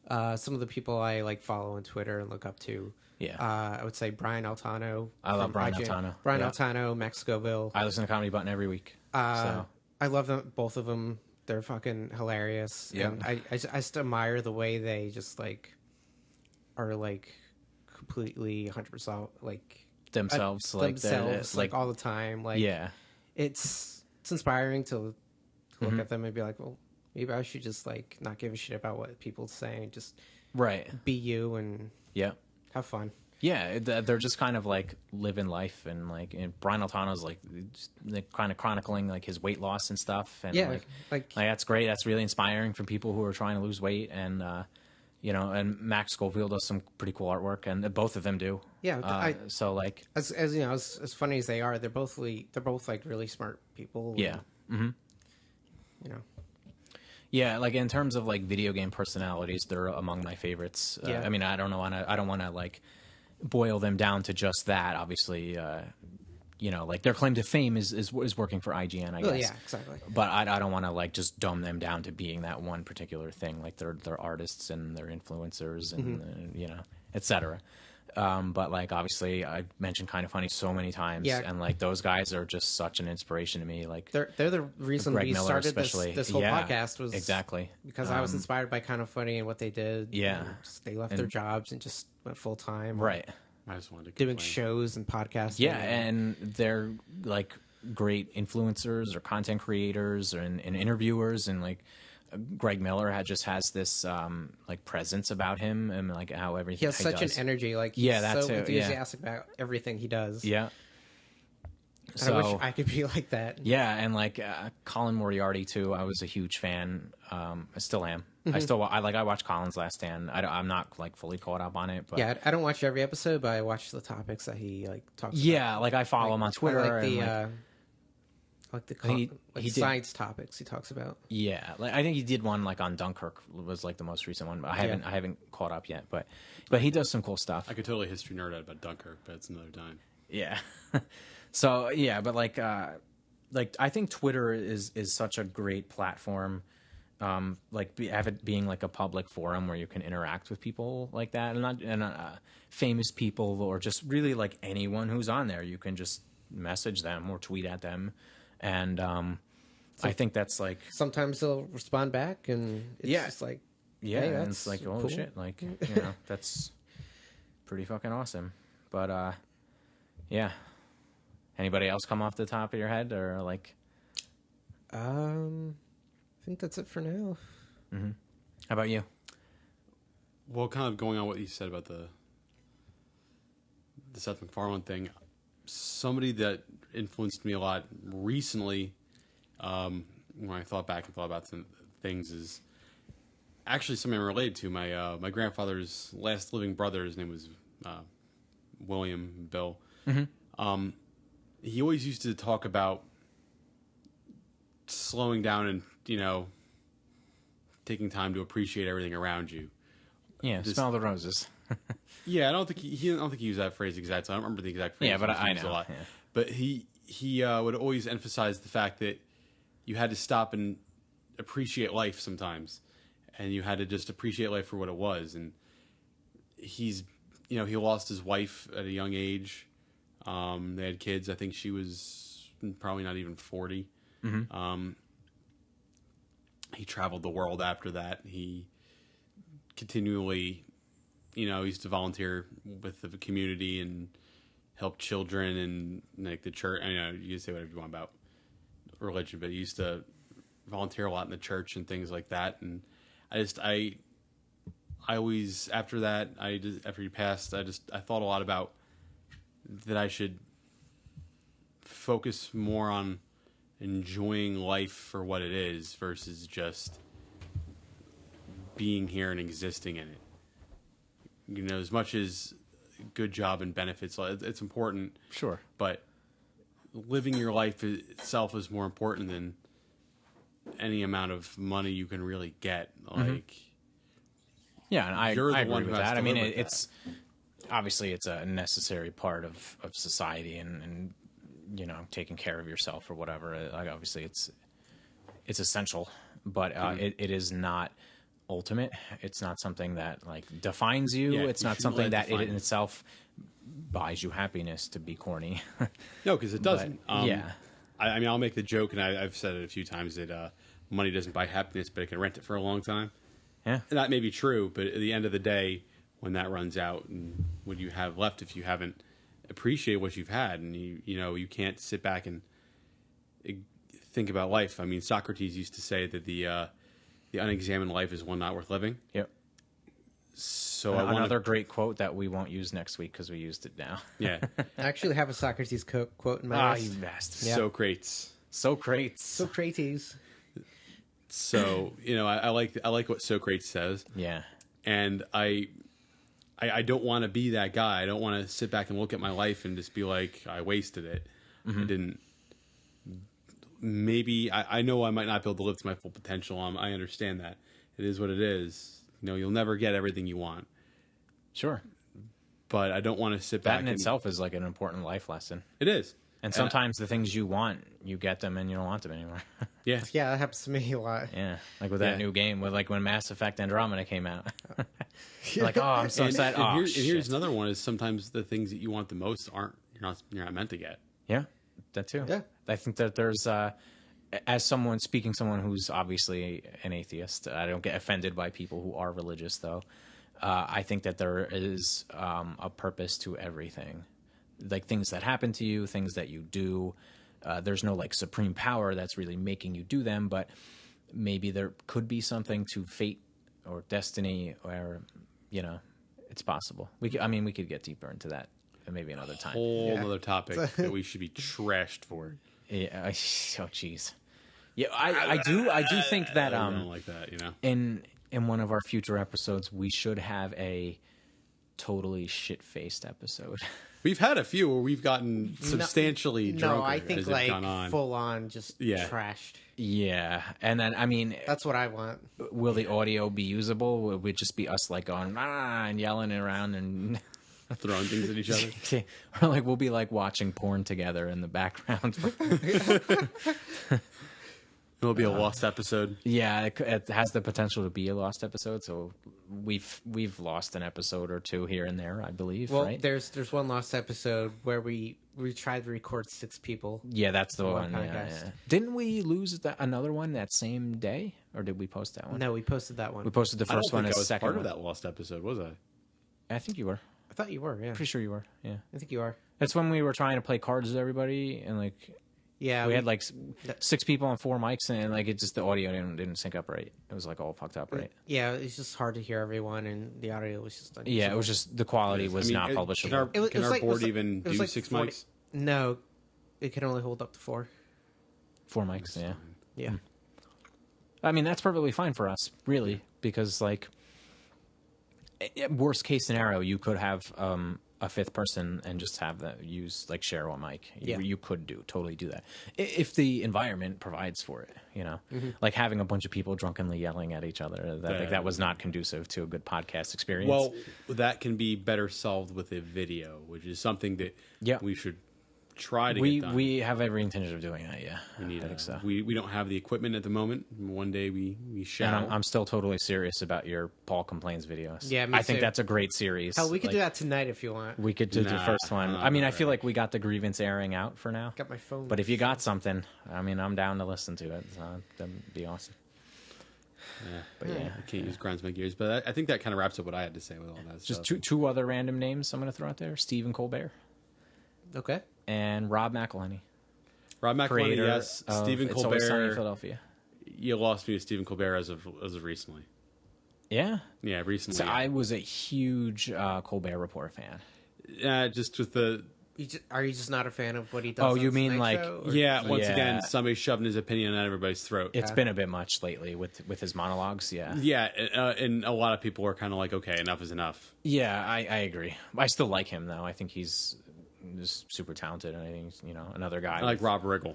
S2: some of the people I like follow on Twitter and look up to, I would say Brian Altano.
S3: I love Brian Altano.
S2: Brian Altano, Max Scoville.
S3: I listen to Comedy Button every week. So.
S2: I love them, both of them. They're fucking hilarious.
S3: Yeah.
S2: And I just admire the way they just like are like completely 100% like
S3: themselves,
S2: like all the time. Like it's inspiring to look at them and be like, well, maybe I should just like not give a shit about what people say and just
S3: Right.
S2: be you and
S3: Yeah.
S2: have fun.
S3: Yeah, they're just kind of like living life, and like and Brian Altano's like kind of chronicling like his weight loss and stuff, and
S2: Yeah,
S3: like that's great. That's really inspiring for people who are trying to lose weight, and and Max Schofield does some pretty cool artwork, and both of them do.
S2: Yeah,
S3: so like
S2: as you know, as funny as they are, they're both like really smart people.
S3: Yeah.
S2: And, you know.
S3: Yeah, like in terms of like video game personalities, they're among my favorites.
S2: Yeah.
S3: I mean, I don't want to like boil them down to just that. Obviously, like their claim to fame is working for IGN, I guess.
S2: Well, yeah, exactly.
S3: But I don't want to like just dumb them down to being that one particular thing. Like they're artists and they're influencers and etc. But like obviously I've mentioned Kind of Funny so many times, and like those guys are just such an inspiration to me. Like
S2: they're the reason
S3: Greg
S2: we
S3: Miller
S2: started
S3: especially.
S2: this whole podcast was
S3: exactly
S2: because I was inspired by Kind of Funny and what they did.
S3: Yeah,
S2: they left their jobs and just went full time.
S3: Right.
S4: I just wanted to
S2: doing shows and podcasts.
S3: Yeah, and they're like great influencers or content creators and interviewers, and like Greg Miller has this like presence about him, and like how everything
S2: he has such an energy. Like he's so enthusiastic about everything he does.
S3: Yeah.
S2: So, I wish I could be like that.
S3: Yeah, and like Colin Moriarty too. I was a huge fan. I still am. I watched Colin's Last Stand. I'm not like fully caught up on it, but
S2: yeah, I don't watch every episode, but I watch the topics that he like talks.
S3: Yeah,
S2: about.
S3: like I follow him on Twitter.
S2: I like the science topics he talks about.
S3: Yeah, like I think he did one like on Dunkirk was like the most recent one, but I haven't caught up yet. But he does some cool stuff.
S4: I could totally history nerd out about Dunkirk, but it's another time.
S3: Yeah. So yeah, but like I think Twitter is such a great platform. Have it being like a public forum where you can interact with people like that, and famous people or just really like anyone who's on there. You can just message them or tweet at them, and I think that's like
S2: sometimes they'll respond back, and it's just like hey,
S3: and it's like oh
S2: cool.
S3: shit, like that's pretty fucking awesome. But yeah. Anybody else come off the top of your head, or like?
S2: I think that's it for now.
S3: Mm-hmm. How about you?
S4: Well, kind of going on what you said about the Seth MacFarlane thing, somebody that influenced me a lot recently, when I thought back and thought about some things, is actually something I'm related to. My grandfather's last living brother, his name was William Bill. Mm-hmm. He always used to talk about slowing down and, taking time to appreciate everything around you.
S3: Yeah, smell the roses.
S4: Yeah, I don't think he used that phrase exactly. I don't remember the exact phrase.
S3: Yeah, but I know.
S4: A lot. Yeah. But he would always emphasize the fact that you had to stop and appreciate life sometimes, and you had to just appreciate life for what it was. And he lost his wife at a young age. They had kids. I think she was probably not even 40. Mm-hmm. He traveled the world after that. He continually, used to volunteer with the community and help children and like the church. I know you can say whatever you want about religion, but he used to volunteer a lot in the church and things like that. And I always, after that, after he passed, I thought a lot about that I should focus more on enjoying life for what it is versus just being here and existing in it. As much as good job and benefits, it's important.
S3: Sure.
S4: But living your life itself is more important than any amount of money you can really get. Like,
S3: yeah, and I agree with that. I mean, it's obviously it's a necessary part of society and taking care of yourself or whatever. Like obviously it's essential, but it is not ultimate. It's not something that like defines you.
S4: Yeah,
S3: it's not something that it in itself buys you happiness, to be corny.
S4: No, because it doesn't.
S3: Yeah.
S4: I mean, I'll make the joke, and I've said it a few times, that money doesn't buy happiness, but it can rent it for a long time.
S3: Yeah.
S4: And that may be true, but at the end of the day, when that runs out, and what you have left, if you haven't appreciated what you've had, and you can't sit back and think about life. I mean, Socrates used to say that the unexamined life is one not worth living.
S3: Yep.
S4: So
S3: Another great quote that we won't use next week because we used it now.
S4: Yeah.
S2: I actually have a Socrates quote in my list.
S3: You bastard.
S2: Yeah.
S4: Socrates.
S2: Socrates.
S4: So, I like what Socrates says.
S3: Yeah.
S4: And I don't want to be that guy. I don't want to sit back and look at my life and just be like, I wasted it. I didn't. Maybe I know I might not be able to live to my full potential. I understand that. It is what it is. You'll never get everything you want.
S3: Sure.
S4: But I don't want to sit back.
S3: That in itself is like an important life lesson.
S4: It is.
S3: And sometimes the things you want, you get them and you don't want them anymore.
S4: Yeah.
S2: Yeah, that happens to me a lot.
S3: Yeah. Like with that new game, when Mass Effect Andromeda came out. You're like, oh, I'm so excited.
S4: And here's another one is sometimes the things that you want the most you're not meant to get.
S3: Yeah. That too.
S2: Yeah.
S3: I think that there's as someone who's obviously an atheist, I don't get offended by people who are religious though. I think that there is a purpose to everything. Like things that happen to you, things that you do. There's no like supreme power that's really making you do them, but maybe there could be something to fate or destiny, or it's possible. We could get deeper into that maybe another time.
S4: Whole another topic that we should be trashed for.
S3: Yeah. Oh, jeez. Yeah, I do think that
S4: I don't like that.
S3: In one of our future episodes, we should have a totally shit-faced episode.
S4: We've had a few where we've gotten substantially drunker.
S2: No, I think
S4: as
S2: like
S4: gone on.
S2: full on just trashed.
S3: Yeah, and then
S2: That's what I want.
S3: will the audio be usable? Will it just be us like going and yelling around and
S4: throwing things at each other?
S3: Or like we'll be like watching porn together in the background.
S4: It'll be a lost episode.
S3: Yeah, it has the potential to be a lost episode. So we've lost an episode or two here and there, I believe.
S2: Well,
S3: right?
S2: there's one lost episode where we tried to record 6 people.
S3: Yeah, that's the one.
S2: Podcast.
S3: Yeah. Didn't we lose another one that same day, or did we post that one?
S2: No, we posted that one.
S3: We posted the first one
S4: I
S3: as
S4: don't think I was
S3: second
S4: part
S3: one.
S4: of that lost episode, was I?
S3: I think you were.
S2: I thought you were. Yeah,
S3: Pretty sure you were. Yeah,
S2: I think you are.
S3: that's when we were trying to play cards with everybody, and like
S2: Yeah,
S3: we had like 6 people on 4 mics, and like it just the audio didn't sync up right. It was like all fucked up, right?
S2: Yeah, it's just hard to hear everyone, and the audio was just unusable.
S3: Yeah, it was just the quality was not publishable.
S4: Can our board even do 6 mics?
S2: No, it can only hold up to 4.
S3: 4 mics, yeah.
S2: Yeah.
S3: I mean, that's perfectly fine for us, really, because like worst case scenario, you could have a 5th person and just have that share one mic. You could totally do that if the environment provides for it. Like having a bunch of people drunkenly yelling at each other. That was not conducive to a good podcast experience.
S4: Well, that can be better solved with a video, which is something that we should try to get done.
S3: We have every intention of doing that. Yeah,
S4: I
S3: think so.
S4: We don't have the equipment at the moment. One day we shall.
S3: And I'm still totally serious about your Paul Complains videos.
S2: Yeah, me
S3: I think
S2: too.
S3: that's a great series.
S2: Hell, we could do that tonight if you want.
S3: We could do the first one. I feel like we got the grievance airing out for now.
S2: Got my phone.
S3: But if you got something, I'm down to listen to it. So that'd be awesome.
S4: Yeah,
S3: but yeah,
S4: I can't use grinds my gears. But I think that kind of wraps up what I had to say with all that
S3: just
S4: stuff.
S3: two other random names I'm going to throw out there: Stephen Colbert.
S2: Okay.
S3: And Rob McElhenney.
S4: Rob McElhenney,
S3: Creator
S4: yes. Stephen
S3: It's Always Sunny in
S4: Colbert.
S3: Philadelphia.
S4: You lost me with Stephen Colbert as of recently.
S3: Yeah.
S4: Yeah, recently.
S3: So I was a huge Colbert Report fan.
S4: Just with the.
S2: Are you just not a fan of what he does?
S3: Oh, you
S2: on
S3: mean
S2: Tonight
S3: like-
S2: Show, or-
S4: Yeah, once
S3: Yeah.
S4: again, somebody shoving his opinion on everybody's throat.
S3: It's been a bit much lately with his monologues. Yeah.
S4: Yeah, and a lot of people are kind of like, okay, enough is enough.
S3: Yeah, I agree. I still like him though. I think he's just super talented, and I think he's, another guy.
S4: I like Rob Riggle.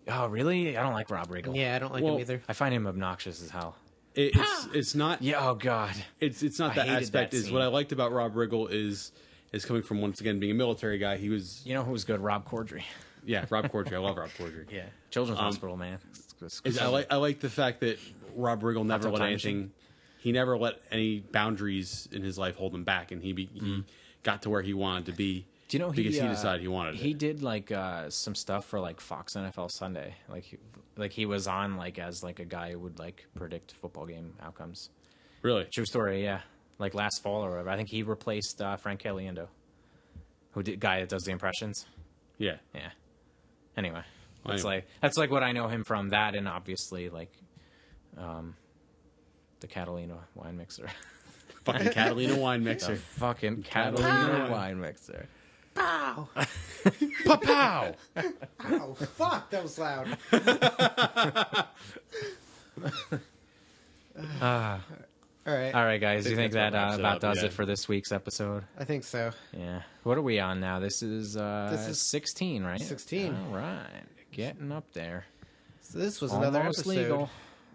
S3: Oh, really? I don't like Rob Riggle.
S2: Yeah, I don't like him either.
S3: I find him obnoxious as hell.
S4: It's not.
S3: Yeah. Oh God.
S4: It's not
S3: I
S4: that
S3: hated
S4: aspect.
S3: that
S4: Is
S3: scene.
S4: what I liked about Rob Riggle is coming from, once again, being a military guy. He was
S3: You know who's good? Rob Corddry.
S4: Rob Corddry. I love Rob Corddry.
S3: Yeah. Children's Hospital, man.
S4: I like the fact that Rob Riggle never
S3: Hot Tub
S4: let
S3: Time
S4: anything.
S3: Machine?
S4: He never let any boundaries in his life hold him back, and he got to where he wanted to be.
S3: Do you know
S4: because he decided he wanted
S3: He
S4: it.
S3: did like some stuff for like Fox NFL Sunday. Like he was on like as like a guy who would like predict football game outcomes.
S4: Really?
S3: True story, yeah. Like last fall or whatever. I think he replaced Frank Caliendo, guy that does the impressions.
S4: Yeah.
S3: Yeah. Anyway,
S4: Anyway.
S3: that's like what I know him from. That, and obviously like The Catalina wine mixer.
S4: Fucking Catalina wine mixer.
S3: The fucking Catalina wine mixer.
S2: Pow!
S3: Pa-pow!
S2: Oh, fuck, that was loud. All right,
S3: guys. You think that
S4: wraps it
S3: about
S4: up,
S3: does
S4: yeah.
S3: it for this week's episode?
S2: I think so.
S3: Yeah. What are we on now? This is 16, right?
S2: 16.
S3: All right. Getting up there.
S2: So this was another
S3: Almost
S2: episode
S3: legal.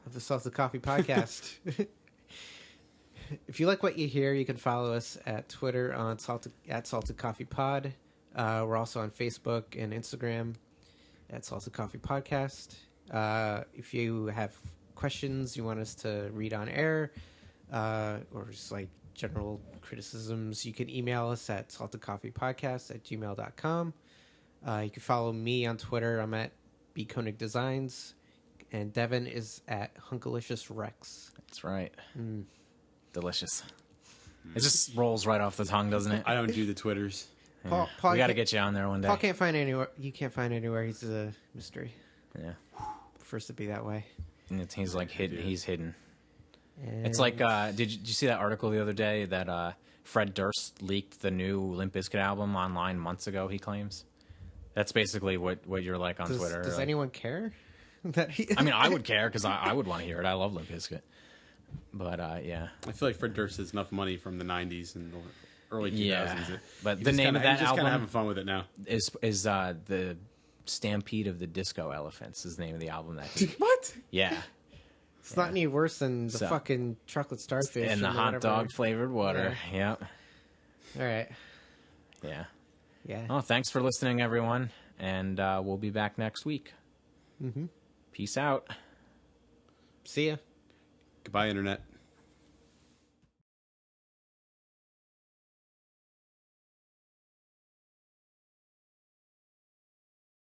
S2: of the Salted Coffee Podcast. If you like what you hear, you can follow us at Twitter on Salted Coffee Pod. We're also on Facebook and Instagram at Salted Coffee Podcast. If you have questions you want us to read on air, or just like general criticisms, you can email us at saltedcoffeepodcast@gmail.com. You can follow me on Twitter. I'm at Koenig Designs, and Devon is at Hunkalicious Rex.
S3: That's right. Delicious. It just rolls right off the tongue, doesn't it?
S4: I don't do the Twitters.
S2: Paul
S3: We got to get you on there one day.
S2: Paul can't find anywhere. You can't find anywhere. He's a mystery.
S3: Yeah.
S2: Prefers to be that way.
S3: And he's like hidden. He's hidden.
S2: And
S3: It's like, did you see that article the other day that Fred Durst leaked the new Limp Bizkit album online months ago, he claims? That's basically what you're like on Twitter.
S2: Does
S3: like,
S2: anyone care? That
S3: I mean, I would care because I would want to hear it. I love Limp Bizkit. But, yeah.
S4: I feel like Fred Durst has enough money from the 90s and the early 2000s.
S3: Yeah. But
S4: He
S3: the
S4: just
S3: name
S4: kinda-
S3: of that
S4: he's just kind
S3: album
S4: of having fun with it now.
S3: is the Stampede of the Disco Elephants is the name of the album.
S4: What?
S3: Yeah.
S2: It's not any worse than the
S3: So-
S2: fucking chocolate starfish
S3: And the hot
S2: whatever.
S3: dog flavored water. Yep.
S2: All right.
S3: Yeah.
S2: Yeah.
S3: Oh, thanks for listening, everyone. And we'll be back next week.
S2: Mm-hmm.
S3: Peace out.
S2: See ya.
S4: Goodbye, Internet.